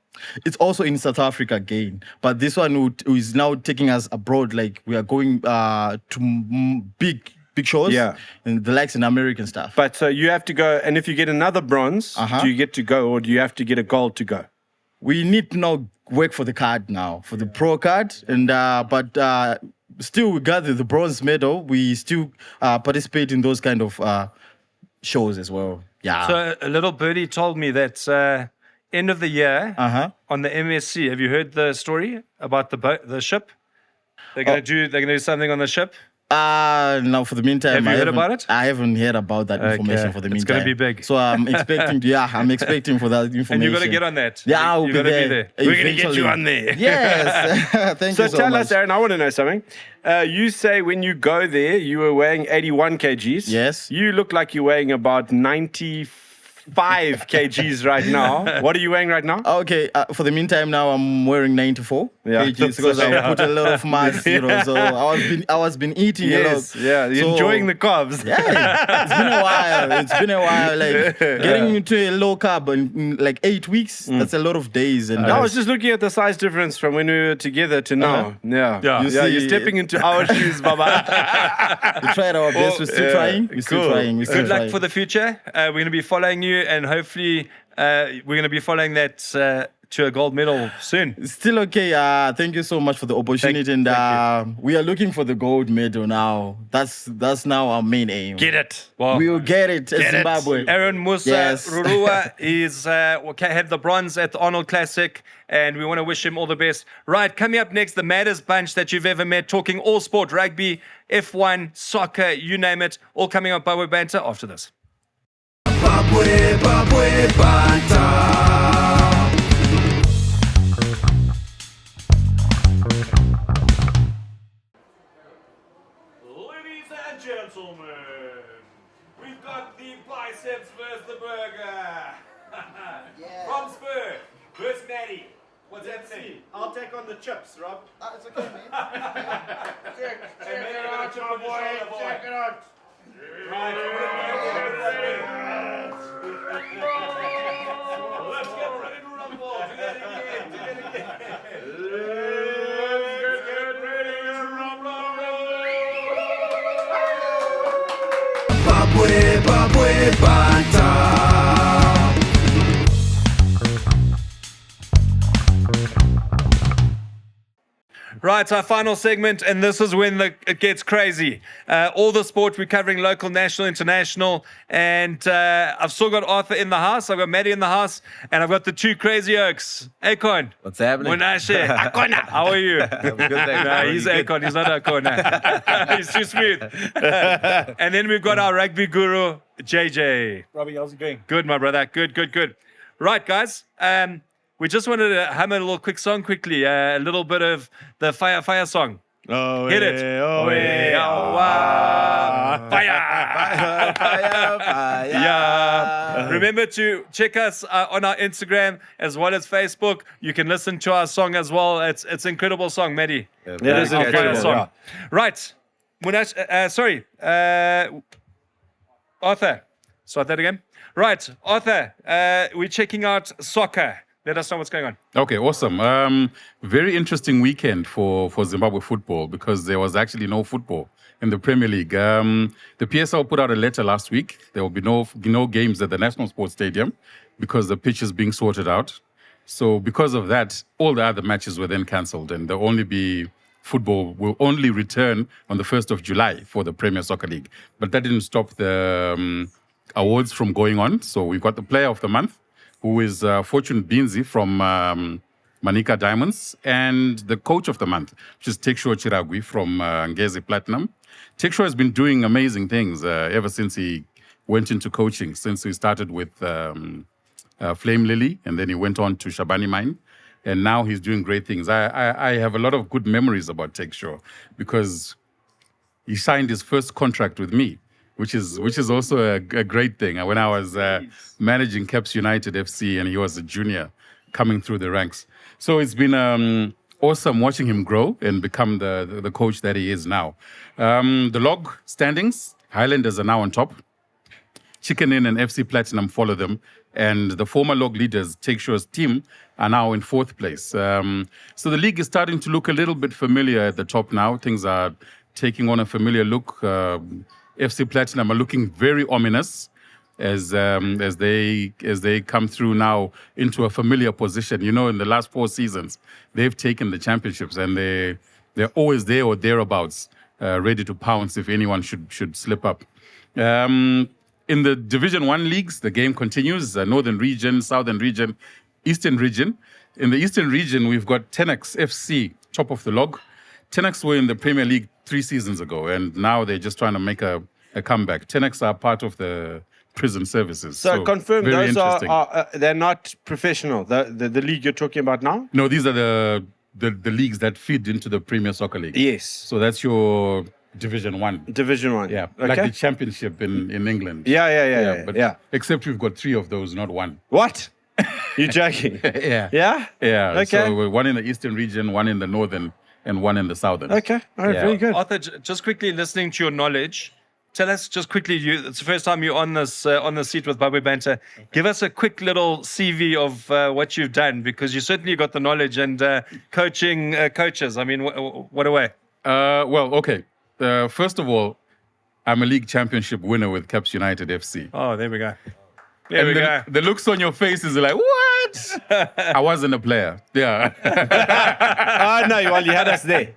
It's also in South Africa again, but this one is now taking us abroad. Like we are going to big shows, Yeah. and the likes in American stuff. But so you have to go, and if you get another bronze, do you get to go, or do you have to get a gold to go? We need to now work for the card now, for the pro card, and but still we got the bronze medal. We still participate in those kind of shows as well. Yeah. So a little birdie told me that end of the year on the MSC. Have you heard the story about the ship? They're gonna do something on the ship. Now for the meantime, Have you heard about it? I haven't heard about that information Okay. for the It's meantime. gonna be big. So I'm expecting. I'm expecting for that information. And you got to get on that. Yeah, I'll you be gotta there. We're going to get you eventually. on there. Yes. Thank So you so tell much. us, Aaron, I want to know something. You say when you go there, you were weighing 81 kgs. Yes. You look like you're weighing about 95 kgs right now. What are you weighing right now? Okay, for the meantime now I'm wearing 94 Yeah. kgs because I put a lot of mass, so I was been eating a lot. Yes, yeah, you're So- enjoying the carbs. Yeah, it's been a while. It's been a while. Like getting into a low carb in like 8 weeks. That's a lot of days. And I was just looking at the size difference from when we were together to now. Yeah. Yeah. You You're see- stepping into our shoes, Baba. we tried our best. We're still trying. We're still cool. trying. We're still Good luck trying. for the future. We're going to be following you, and hopefully, we're going to be following that to a gold medal soon. Still okay. Thank you so much for the opportunity, and we are looking for the gold medal now. That's now our main aim. Get it. Well, We will get it at Zimbabwe. Aaron Musa Yes. Rurua is had the bronze at the Arnold Classic, and we want to wish him all the best. Right, coming up next, the maddest bunch that you've ever met, talking all sport, rugby, F1, soccer, you name it, all coming up by Banter after this. Ladies and gentlemen, we've got the biceps versus the burger. From Spur versus Maddie. What's happening? I'll take on the chips, Rob. It's okay, man. Check it out, my boy. Check it out. Right. Let's get ready to rumble. Do that again. Do that again. Let's get ready to rumble. Right, our final segment, and this is when it gets crazy. All the sport we're covering, local, national, international, and I've still got Arthur in the house, I've got Maddie in the house, and I've got the two crazy oaks. Akon. What's happening? Munashe. Akona. How are you? I'm good, thanks. Nah, Bro. he's You good? Akon, he's not Akona. He's too smooth. And then we've got our rugby guru, JJ. Robbie, how's it going? Good, my brother. Good. Right, guys. We just wanted to hum a little quick song quickly. A little bit of the fire song. Oh, Hit it. Oh, Oh, wow. Yeah. Remember to check us on our Instagram as well as Facebook. You can listen to our song as well. It's an incredible song, Maddie. It is Our incredible. song. Yeah. Right. Munash, Arthur. Start that again. Right, Arthur. We're checking out soccer. Let us know what's going on. Okay, awesome. Very interesting weekend for Zimbabwe football because there was actually no football in the Premier League. The PSL put out a letter last week. There will be no games at the National Sports Stadium because the pitch is being sorted out. So because of that, all the other matches were then cancelled, and football will only return on the 1st of July for the Premier Soccer League. But that didn't stop the awards from going on. So we've got the Player of the Month, who is Fortune Binzi from Manika Diamonds, and the Coach of the Month, which is Teksho Chiragwi from Ngezi Platinum. Teksho has been doing amazing things ever since he went into coaching, since he started with Flame Lily, and then he went on to Shabani Mine. And now he's doing great things. I have a lot of good memories about Teksho because he signed his first contract with me, which is also a great thing. When I was managing Caps United FC and he was a junior coming through the ranks. So it's been awesome watching him grow and become the coach that he is now. The log standings, Highlanders are now on top. Chicken Inn and FC Platinum follow them. And the former log leaders, Teksho's team, are now in 4th place. So the league is starting to look a little bit familiar at the top now. Things are taking on a familiar look. FC Platinum are looking very ominous as they come through now into a familiar position. You know, in the last 4 seasons, they've taken the championships and they're always there or thereabouts, ready to pounce if anyone should slip up. In the Division 1 leagues, the game continues. Northern region, Southern region, Eastern region. In the Eastern region, we've got Tenax FC, top of the log. Tenax were in the Premier League 3 seasons ago, and now they're just trying to make a comeback. Tenax are part of the prison services. So confirm very those interesting. are they're not professional. The league you're talking about now? No, these are the leagues that feed into the Premier Soccer League. Yes. So that's your Division 1. Division 1. Yeah, Okay. like the championship in England. Yeah. But except we've got 3 of those, not 1. What? You're joking? Yeah. Yeah? Yeah. Okay. So 1 in the Eastern region, 1 in the Northern, and 1 in the Southern. Okay. All right. Yeah. Very good. Arthur, just quickly listening to your knowledge, tell us just quickly. It's the first time you're on the seat with Babwebanter. Give us a quick little CV of what you've done, because you certainly got the knowledge and coaching coaches. I mean, what a way. Well, okay. First of all, I'm a league championship winner with Caps United FC. Oh, there we go. There we go. The looks on your faces are like, what? I wasn't a player. Yeah. No, well, you had us there.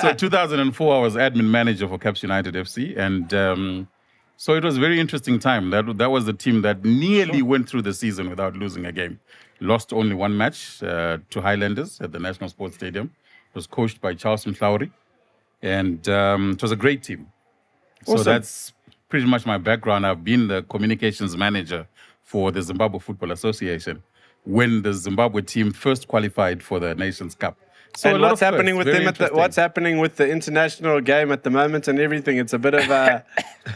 So 2004, I was admin manager for Caps United FC. And so it was a very interesting time. That was the team that nearly went through the season without losing a game. Lost only 1 match to Highlanders at the National Sports Stadium. It was coached by Charles Mhlauri. And it was a great team. So Awesome. that's pretty much my background. I've been the communications manager for the Zimbabwe Football Association when the Zimbabwe team first qualified for the Nations Cup. So And a lot what's of happening firsts, with very them interesting. what's happening with the international game at the moment and everything? It's a bit of a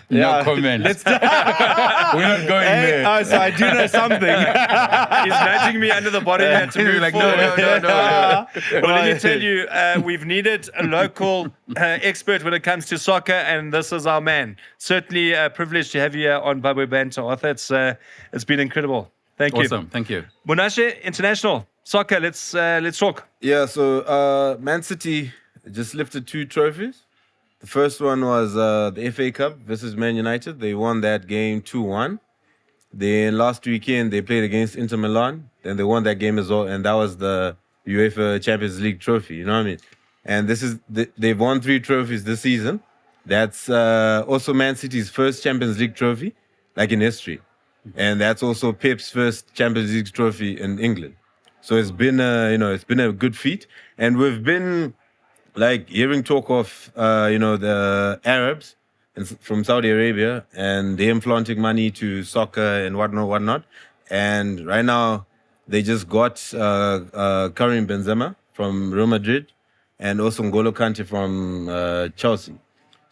No comment. We're not going there. Oh, so I do know something. He's nudging me under the body here to move Like, forward. no. Well, let me tell you, we've needed a local expert when it comes to soccer, and this is our man. Certainly a privilege to have you here on Babwebanter, Arthur. It's been incredible. Thank you. Awesome. Thank you. Munashe, international soccer. Let's talk. Yeah, so Man City just lifted 2 trophies. The first one was the FA Cup versus Man United. They won that game 2-1. Then last weekend, they played against Inter Milan. Then they won that game as well, and that was the UEFA Champions League trophy, you know what I mean? And they've won 3 trophies this season. That's also Man City's first Champions League trophy, like in history. And that's also Pep's first Champions League trophy in England. So it's been a good feat. And we've been like hearing talk of the Arabs from Saudi Arabia and them flaunting money to soccer and whatnot. And right now they just got Karim Benzema from Real Madrid and also N'Golo Kante from Chelsea.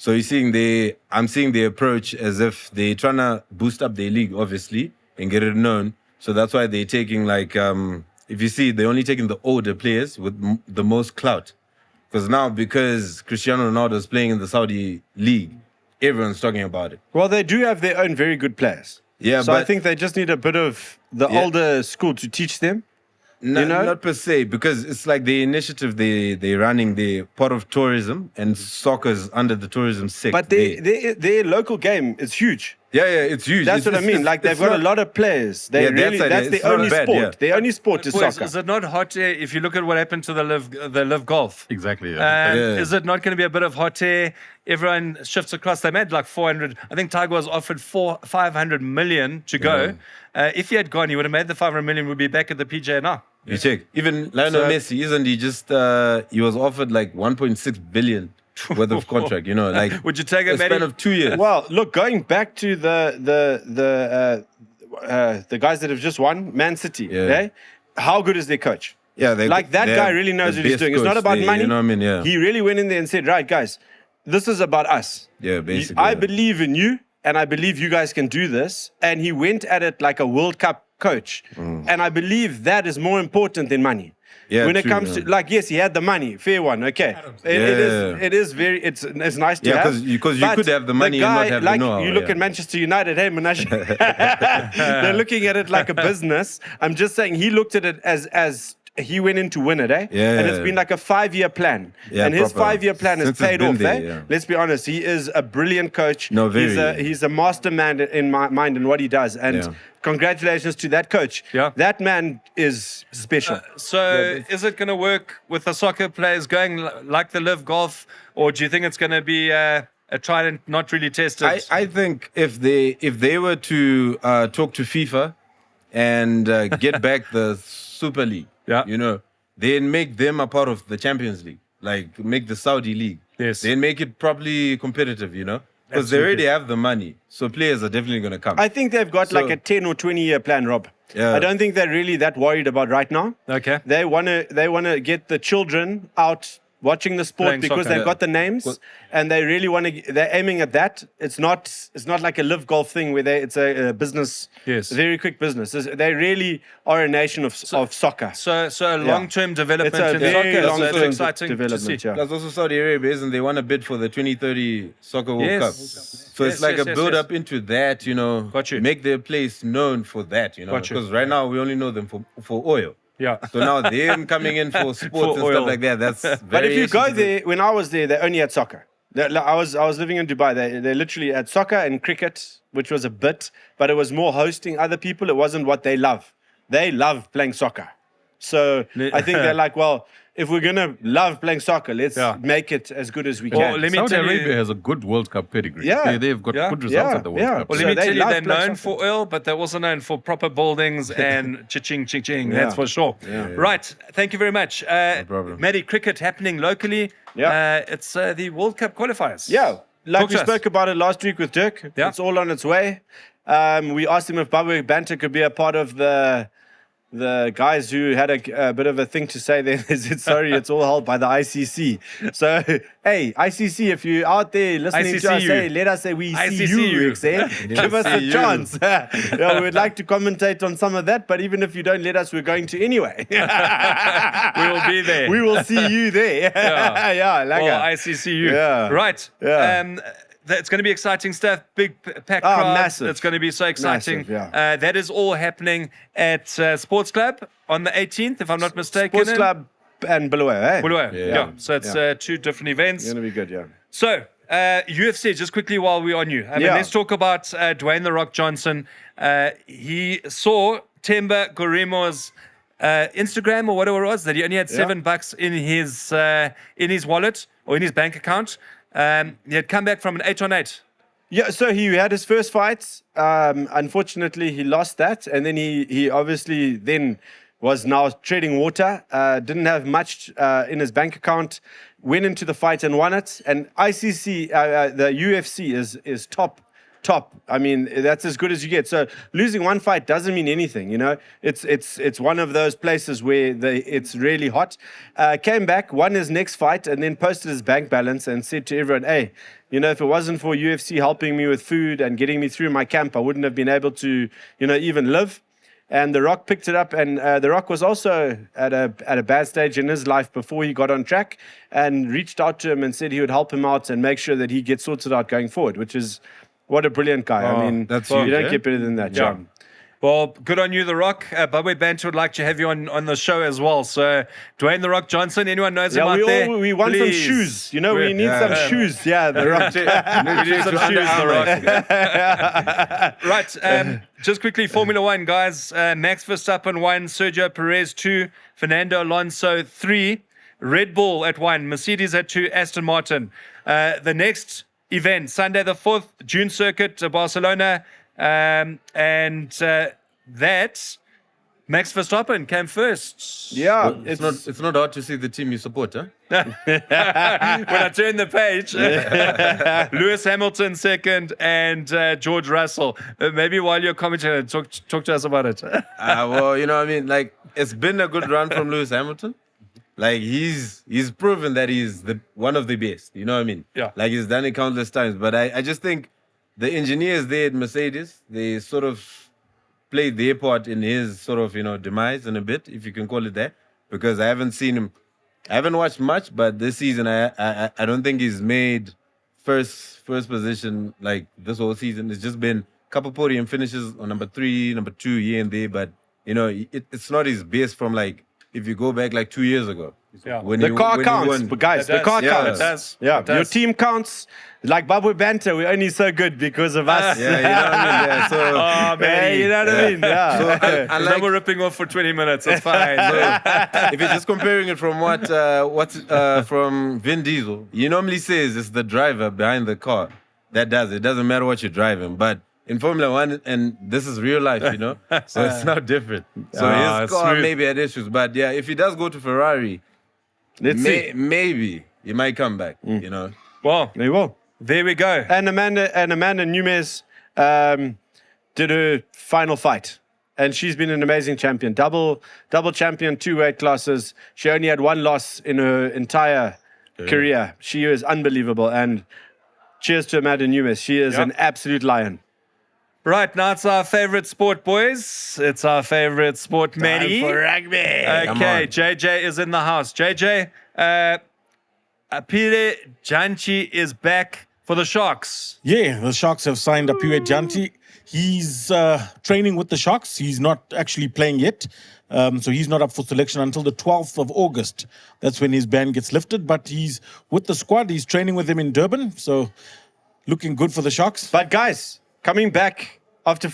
So I'm seeing the approach as if they're trying to boost up their league, obviously, and get it known. So that's why they're taking if you see, they're only taking the older players with the most clout. Because Cristiano Ronaldo is playing in the Saudi league, everyone's talking about it. Well, they do have their own very good players. Yeah, So I but think they just need a bit of the older school to teach them. not per se, because it's like the initiative they're running, the part of tourism, and soccer's under the tourism sector. But their local game is huge. Yeah, it's huge. That's what I mean. Like they've got a lot of players. They that's that's it's their not only bad, sport. yeah. Their only sport is Boys, soccer. is it not hot air if you look at what happened to the live golf? Exactly. Yeah. Is it not going to be a bit of hot air? Everyone shifts across. They made like 400. I think Tiger was offered 500 million to go. If he had gone, he would have made the 500 million. Would be back at the PGA now. You check. Even Lionel Messi, isn't he just, he was offered like 1.6 billion worth of contract, like Would you take a it, span Matty? of 2 years. Well, look, going back to the guys that have just won, Man City. Yeah. How good is their coach? Yeah, Like that guy really knows what he's doing. It's not about money. You know what I mean? Yeah. He really went in there and said, right, guys, this is about us. Yeah, basically. I believe in you, and I believe you guys can do this. And he went at it like a World Cup coach. And I believe that is more important than money. Yeah, when it true, comes to, yes, he had the money, fair one, okay. It is very, it's nice to have. because you But could have the money and not have the know-how. You look at Manchester United, hey, Menashe, they're looking at it like a business. I'm just saying he looked at it as he went in to win it, eh? Yeah. And it's been like a 5-year plan. Yeah, and his proper. 5-year plan has Since it's paid been off, there, eh? yeah. Let's be honest, he is a brilliant coach. No, very. He's a mastermind in my mind in what he does. And congratulations to that coach. Yeah. That man is special. So is it going to work with the soccer players going like the live golf, or do you think it's going to be a try and not really tested? I think if they were to talk to FIFA and get back the Super League, then make them a part of the Champions League, like make the Saudi League. Yes. Then make it properly competitive, because they already have the money, so players are definitely going to come. I think they've got like a 10 or 20-year plan, Rob. Yeah. I don't think they're really that worried about right now. Okay. They wanna get the children out watching the sport Playing because soccer. they've got the names and they really they're aiming at that. It's not like a live golf thing where it's a business. Yes. A very quick business. They really are a nation of soccer. So a long-term development It's a in very soccer. So long-term it's exciting to development, see. yeah. There's also Saudi Arabia, isn't they want to bid for the 2030 Soccer World Yes. Cup. So Yes, it's like yes, a yes, build yes. up into that, Got you. make their place known for that, Got you. because right now we only know them for oil. Yeah. So now them coming in for sports For and oil. stuff like that, that's very But if you go interesting. there, when I was there, they only had soccer. I was living in Dubai. They literally had soccer and cricket, which was a bit, but it was more hosting other people. It wasn't what they love. They love playing soccer. So I think they're like, well, if we're gonna love playing soccer, let's make it as good as we Well, can. let me Saudi tell Arabia you. has a good World Cup pedigree. Yeah. They've got Yeah. good results at the World Cup. Well, So let me they tell you, love they're playing known soccer. for oil, but they're also known for proper buildings and cha-ching, cha-ching. Yeah. That's for sure. Right. Thank you very much. problem. Maddie, cricket happening locally. Yeah. It's the World Cup qualifiers. Yeah, like Talk we to us. spoke about it last week with Dirk. Yeah. It's all on its way. We asked him if Babwebanter could be a part of the guys who had a bit of a thing to say there. They said, sorry, it's all held by the ICC. So, hey, ICC, if you're out there listening to us, ICCU. hey, let us say we see ICCU. you, Rex, eh? Give us a you. chance. Yeah, we would like to commentate on some of that, but even if you don't let us, we're going to anyway. We will be there. We will see you there. Yeah, like Well, ICCU. Yeah. Right. Yeah. It's going to be exciting stuff. Big packed Oh, crowd. massive. It's going to be so exciting. Massive, yeah. That is all happening at Sports Club on the 18th, if I'm not mistaken. Sports Club and Bulawayo, eh? Bulawayo. Yeah. Yeah. So it's two different events. It's going to be good, yeah. So, UFC, just quickly while we're on you. I mean, Yeah. let's talk about Dwayne The Rock Johnson. He saw Temba Gorimo's Instagram or whatever it was, that he only had $7 in his wallet or in his bank account. He had come back from an 8-on-8. Yeah, so he had his first fight. Unfortunately, he lost that. And then he obviously then was now treading water. Didn't have much in his bank account. Went into the fight and won it. And ICC, the UFC is top top. I mean, that's as good as you get. So losing one fight doesn't mean anything, you know. It's one of those places where it's really hot. Came back, won his next fight, and then posted his bank balance and said to everyone, hey, you know, if it wasn't for UFC helping me with food and getting me through my camp, I wouldn't have been able to, you know, even live. And The Rock picked it up, and The Rock was also at a bad stage in his life before he got on track, and reached out to him and said he would help him out and make sure that he gets sorted out going forward, which is what a brilliant guy. I mean, that's you huge, don't eh? get better than that, John. Well, good on you, The Rock. Babwebanter would like to have you on the show as well. So, Dwayne The Rock Johnson, anyone knows him Yeah, out there? we want some Please. shoes. You know, we need some shoes. Yeah, The Rock. We need some shoes, The Rock. Right. Just quickly, Formula One, guys. Max Verstappen 1, Sergio Perez 2, Fernando Alonso 3, Red Bull at 1, Mercedes at 2, Aston Martin. The next event, Sunday the 4th, June Circuit, Barcelona. That Max Verstappen came first. Yeah, Well, it's not hard to see the team you support, huh? When I turned the page, Lewis Hamilton second and George Russell. Maybe while you're commentating, talk to us about it. Well, you know what I mean? Like, it's been a good run from Lewis Hamilton. Like, he's proven that he's one of the best. You know what I mean? Yeah. Like, he's done it countless times. But I just think the engineers there at Mercedes, they sort of played their part in his sort of, you know, demise in a bit, if you can call it that. Because I haven't seen him. I haven't watched much, but this season I don't think he's made first position like this whole season. It's just been a couple podium finishes on number 3, number 2 here and there, but you know it's not his best from like if you go back like 2 years ago. Yeah. When The he- car when he counts, won. but guys, It the does. car Yeah. counts. It does. Yeah, It does. your team counts. Like Babwebanter, we're only so good because of us. Yeah, you know what I mean? Yeah, so Oh, man. Hey, you know what I mean? Yeah. So, There's no more ripping off for 20 minutes. It's fine. if you're just comparing it from from Vin Diesel, he normally says it's the driver behind the car that does it. It doesn't matter what you're driving, but in Formula One, and this is real life, you know, so it's not different. So his car smooth. maybe had issues, but yeah, if he does go to Ferrari, Let's see. maybe he might come back. You know, Well, They will. there we go. And Amanda Nunes did her final fight. And she's been an amazing champion. Double champion, 2 weight classes. She only had 1 loss in her entire career. She is unbelievable. And cheers to Amanda Nunes. She is an absolute lion. Right, now it's our favorite sport, boys. It's our favorite sport, Manny. rugby. Come Okay, on. JJ is in the house. JJ, Apile Janchi is back for the Sharks. Yeah, the Sharks have signed Apiwe Janti. He's training with the Sharks. He's not actually playing yet. So he's not up for selection until the 12th of August. That's when his ban gets lifted. But he's with the squad. He's training with them in Durban. So looking good for the Sharks. But guys, coming back after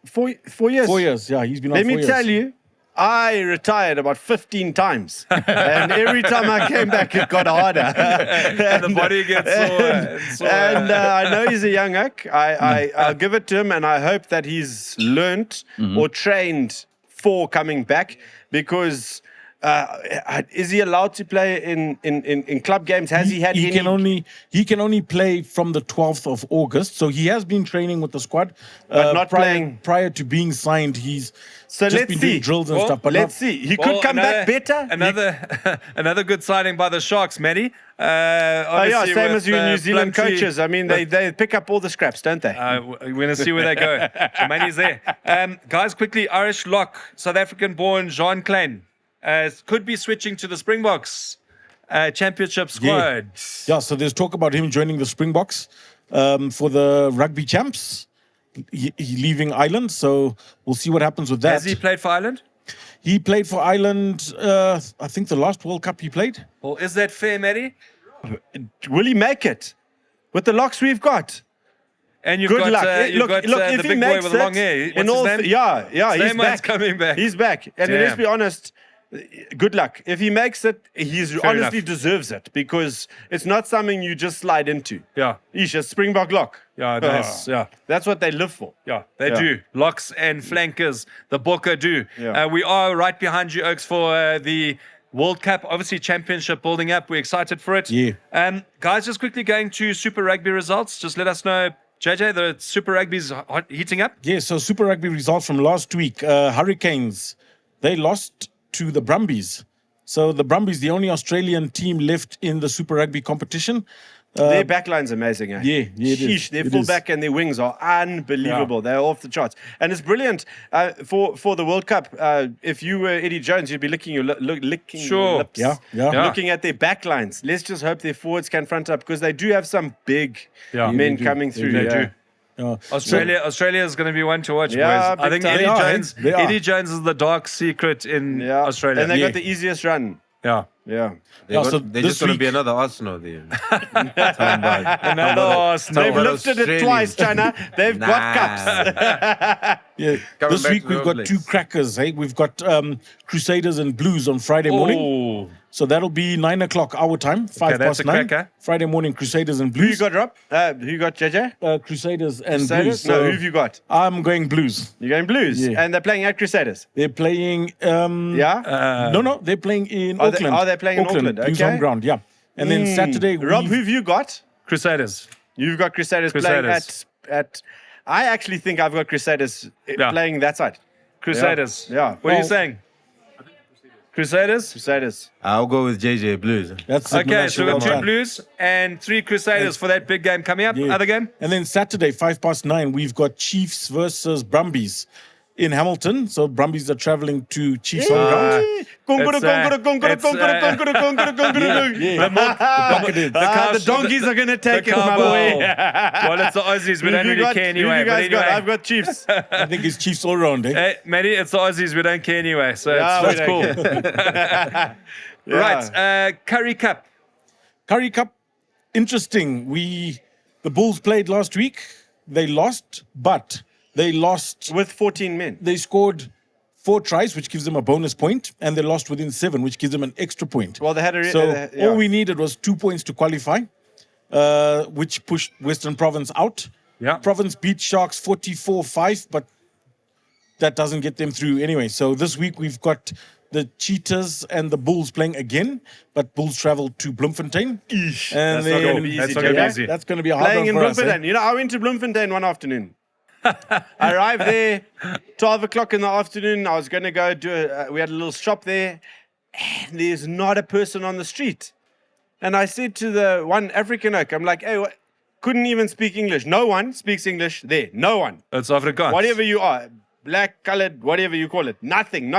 4 years. 4 years. Yeah, he's been on Let 4 me years. tell you, I retired about 15 times. And every time I came back, it got harder. And the body gets sore. And I know he's a young oak. I'll give it to him, and I hope that he's learnt or trained for coming back, because is he allowed to play in club games? Has he had he any? he can only play from the 12th of August. So he has been training with the squad, But not playing. prior to being signed. He's So just let's been see. doing drills and Well, stuff. But Let's not, see. He could come back better. Another good signing by the Sharks, Manny. Oh yeah, Obviously same with, as your New Zealand Plumtree. coaches. I mean, they pick up all the scraps, don't they? We're going to see where they go. So Manny's there. Guys, quickly, Irish lock, South African-born Jean Klein, could be switching to the Springboks championship squad. Yeah, so there's talk about him joining the Springboks for the rugby champs. He leaving Ireland, so we'll see what happens with that. Has he played for Ireland? He played for Ireland, I think the last World Cup he played. Well, is that fair, Manny? Will he make it with the locks we've got? And you've Good got, luck. you've got if the he big boy makes with the long it, hair. in What's all, his name? yeah, he's Same man's back. coming back. He's back. And Damn. let's be honest, good luck. If he makes it, he's honestly enough. deserves it, because it's not something you just slide into. Yeah. He's a Springbok lock. Yeah, nice. Yeah. That's what they live for. Yeah, they Yeah. do. Locks and flankers, the Bokke do. Yeah. We are right behind you, Oaks, for the World Cup, obviously championship building up. We're excited for it. Yeah. Guys, just quickly going to Super Rugby results. Just let us know JJ, the Super Rugby's heating up. Yeah, so Super Rugby results from last week. Hurricanes, they lost to the Brumbies. So the Brumbies, the only Australian team left in the Super Rugby competition. Their backline's amazing, eh? Yeah, it is. Sheesh, their It fullback and their wings are unbelievable. They're off the charts. And it's brilliant for the World Cup. If you were Eddie Jones, you'd be licking your lips. Yeah. Looking at their backlines. Let's just hope their forwards can front up because they do have some big men coming through. They Yeah. do. Australia is going to be one to watch, Yeah, boys. I big think time. Eddie Jones is the dark secret in Australia. And they got the easiest run. Yeah. Yeah. So They're this just going to week- be another Arsenal there. Another Arsenal. They've about lifted it Australians. twice, China. They've got cups. Yeah. Coming This back week to the we've All got two Blacks. crackers. Hey, we've got Crusaders and Blues on Friday morning. Oh, So that'll be 9 o'clock our time, 5 that's past a 9. cracker. Friday morning, Crusaders and Who you Blues. got, Rob? Who you got, JJ? Crusaders and Crusaders? Blues. No, So who have you got? I'm going Blues. You're going Blues. Yeah. And they're playing at Crusaders. They're playing. Yeah? No, they're playing in Are they- Auckland. are they playing in Auckland? Blues Okay. home ground, yeah. And then Saturday, Rob, who have you got? Crusaders. You've got Crusaders, Crusaders. playing at. I actually think I've got Crusaders Yeah. playing that side. Crusaders. Yeah. What are you Well- saying? Crusaders? Crusaders. I'll go with JJ Blues. That's it, Okay, so we've got well two done. Blues and 3 Crusaders for that big game coming up. Yeah. Other game? And then Saturday, 5 past 9, we've got Chiefs versus Brumbies in Hamilton. So Brumbies are traveling to Chiefs home ground. Gongoro, It's, gongoro, gongoro, it's, gongoro, gongoro, gongoro, gongoro. The donkeys are going to take it, my boy. Well, it's the Aussies. We Who don't have you really got? care Who anyway. have you But guys got? anyway. I've got Chiefs. I think it's Chiefs all round, eh? Hey, Matty, it's the Aussies. We don't care anyway. So Yeah, it's we cool. don't Yeah. Right. Curry Cup. Curry Cup, interesting. The Bulls played last week. They lost, but they lost. With 14 men. They scored 4 tries, which gives them a bonus point, and they lost within 7, which gives them an extra point. Well, they had a. So yeah. all we needed was 2 points to qualify, which pushed Western Province out. Yeah. Province beat Sharks 44-5, but that doesn't get them through anyway. So this week we've got the Cheetahs and the Bulls playing again, but Bulls travel to Bloemfontein. Eesh, And that's not going to be That's easy. not gonna be JJ. easy. That's going to be a hard Playing one in for us. Bloemfontein. You know, I went to Bloemfontein one afternoon. I arrived there 12 o'clock in the afternoon. I was going to go we had a little shop there. And there's not a person on the street. And I said to the one African oak, I'm like, hey, couldn't even speak English. No one speaks English there. No one. It's Afrikaans. Whatever you are, black, colored, whatever you call it. Nothing.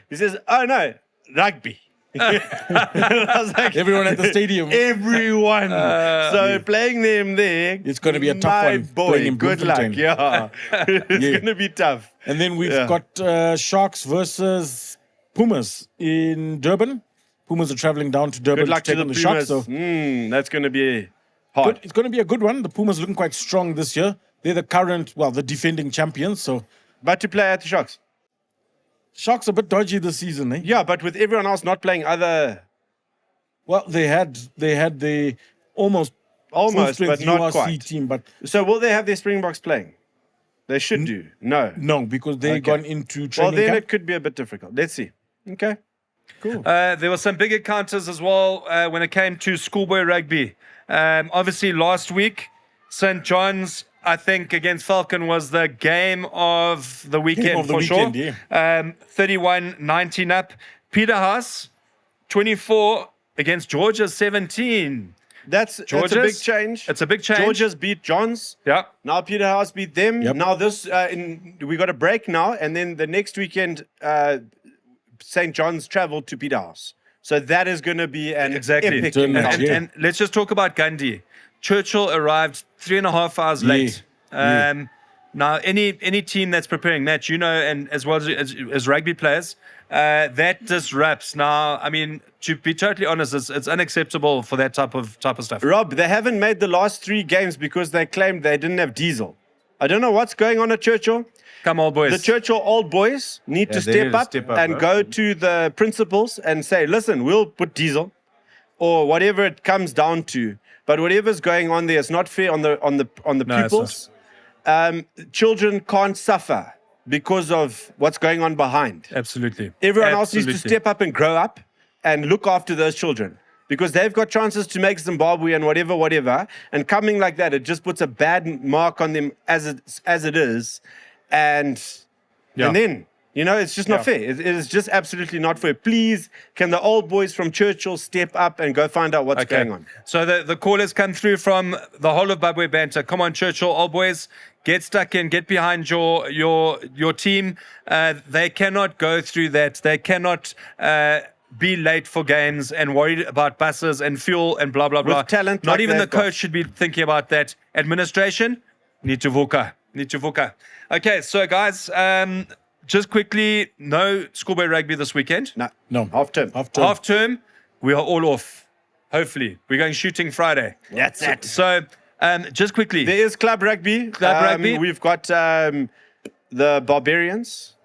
He says, oh no, rugby. And I was like, Everyone at the stadium. Everyone. So playing them there. It's gonna be a tough my one, boy, playing in good luck. Bloemfontein. Yeah. It's Yeah. going to be tough. And then we've Yeah. got Sharks versus Pumas in Durban. Pumas are traveling down to Durban Good luck to take to on the the Sharks. Pumas. So That's going to be hard. it's going to be a good one. The Pumas looking quite strong this year. They're the defending champions. So But to play at the Sharks. Sharks are a bit dodgy this season, eh? Yeah, but with everyone else not playing other... Well, they had the almost Almost, full-strength but not URC quite. team, but So will they have their Springboks playing? They should do. No. no, because they've Okay. gone into Well, training then camp. it could be a bit difficult. Let's see. Okay. Cool. There were some big encounters as well when it came to schoolboy rugby. Obviously, last week, St. John's, I think, against Falcon was the game of the weekend of the for weekend, sure. yeah. 31-19 up. Peterhouse, 24 against Georgia, 17. That's a big Georgia's- change. It's a big change. Georgia's beat Johns. Yeah. Now Peterhouse beat them. Yep. Now we got a break now, and then the next weekend, St. John's traveled to Peterhouse. So that is going to be an Exactly. epic And- encounter. Yeah. And let's just talk about Gundy. Churchill arrived 3.5 hours late. Now, any team that's preparing that, and as well as rugby players, that disrupts. Now, I mean, to be totally honest, it's unacceptable for that type of stuff. Rob, they haven't made the last 3 games because they claimed they didn't have diesel. I don't know what's going on at Churchill. Come on, boys. The Churchill old boys need to they step need to up, step up, and huh? go to the principals and say, listen, we'll put diesel or whatever it comes down to. But whatever's going on there is not fair on the No, it's pupils. Children can't suffer because of what's going on behind. Absolutely. Everyone else needs to Absolutely. step up and grow up and look after those children. because they've got chances to make Zimbabwe and whatever. And coming like that, it just puts a bad mark on them as it is. And then, it's just not fair. It is just absolutely not fair. Please, can the old boys from Churchill step up and go find out what's going on? So the callers come through from the whole of Babwebanter. Come on, Churchill, old boys, get stuck in, get behind your team. They cannot go through that. They cannot be late for games and worried about buses and fuel and blah, blah, blah. With talent Not like even the they've got. coach should be thinking about that. Administration, need to vuka. Okay, so guys, just quickly, no schoolboy rugby this weekend. No. Half term. Half term, we are all off. Hopefully, we're going shooting Friday. That's it. So, just quickly, There is club rugby. Rugby. We've got the Barbarians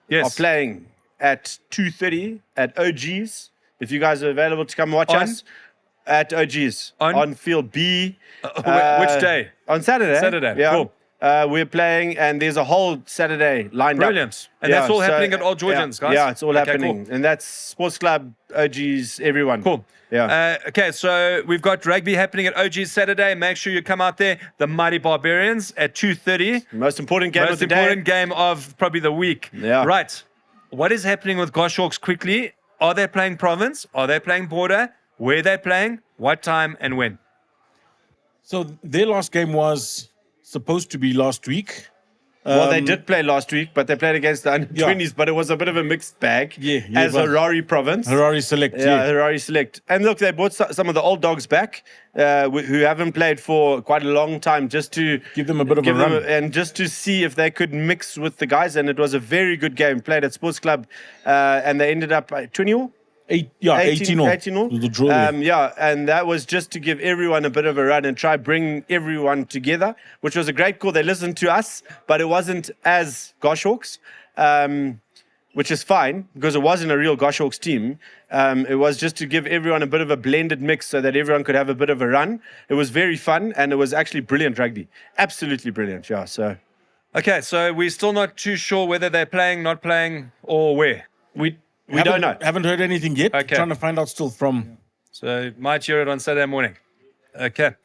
yes, are playing at 2:30 at OG's. If you guys are available to come watch On? us at OG's on field B. which day? On Saturday. Saturday, Yeah. cool. We're playing, and there's a whole Saturday lined up. Brilliant. And that's all happening at Old Georgians, guys? Yeah, it's all Okay, happening. cool. And that's Sports Club, OG's, everyone. Cool. Yeah. Okay, so we've got rugby happening at OG Saturday. Make sure you come out there. The Mighty Barbarians at 2:30. Most important game of Most the day. important game of probably the week. Yeah. Right. What is happening with Goshawks quickly? Are they playing province? Are they playing border? Where are they playing? What time and when? So their last game was supposed to be last week. Well, they did play last week, but they played against the under-20s, but it was a bit of a mixed bag as but Harare province. Harare Select. Yeah, Harare Select. And look, they brought some of the old dogs back who haven't played for quite a long time just to Give them a bit of a run. and just to see if they could mix with the guys. And it was a very good game played at Sports Club, and they ended up 20-all. 18 all. 18 all. The draw there. Yeah, and that was just to give everyone a bit of a run and try bring everyone together, which was a great call. They listened to us, but it wasn't as Goshawks, which is fine because it wasn't a real Goshawks team. It was just to give everyone a bit of a blended mix so that everyone could have a bit of a run. It was very fun, and it was actually brilliant rugby. Absolutely brilliant, yeah. So, Okay, so we're still not too sure whether they're playing, not playing, or where. we don't know. Haven't heard anything yet. Okay. Trying to find out still from. So might hear it on Saturday morning. Okay.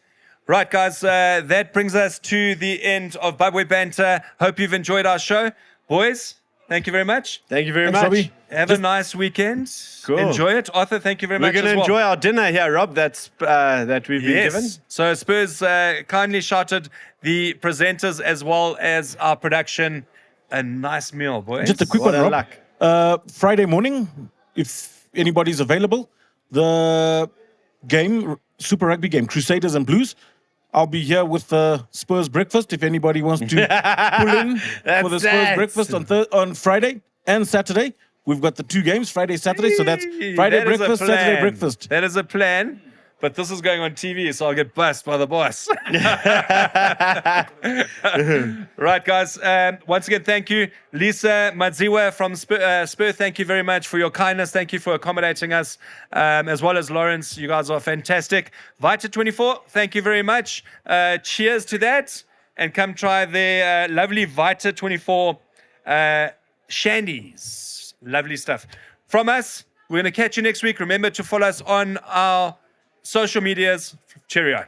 Right, guys, that brings us to the end of Babwebanter. Hope you've enjoyed our show. Boys, thank you very much. Thank you very Thanks, much. Robbie. Have a nice weekend. Cool. Enjoy it. Arthur, thank you very We're much going to as well. enjoy our dinner here, Rob, that we've been given. Yes. So Spurs kindly shouted the presenters as well as our production. A nice meal, boys. Just a quick What one, a Rob. luck. Friday morning, if anybody's available, the game, Super Rugby game, Crusaders and Blues. I'll be here with the Spurs breakfast. If anybody wants to pull in for the Spurs it. breakfast on Friday and Saturday. We've got the 2 games, Friday, Saturday. So that's Friday That is a breakfast, Saturday plan. breakfast. That is a plan. But this is going on TV, so I'll get bust by the boss. Right, guys. Once again, thank you. Lisa Madziwa from Spur, thank you very much for your kindness. Thank you for accommodating us, as well as Lawrence. You guys are fantastic. Vita24, thank you very much. Cheers to that. And come try the lovely Vita24 shandies. Lovely stuff. From us, we're going to catch you next week. Remember to follow us on our social medias. Cheerio.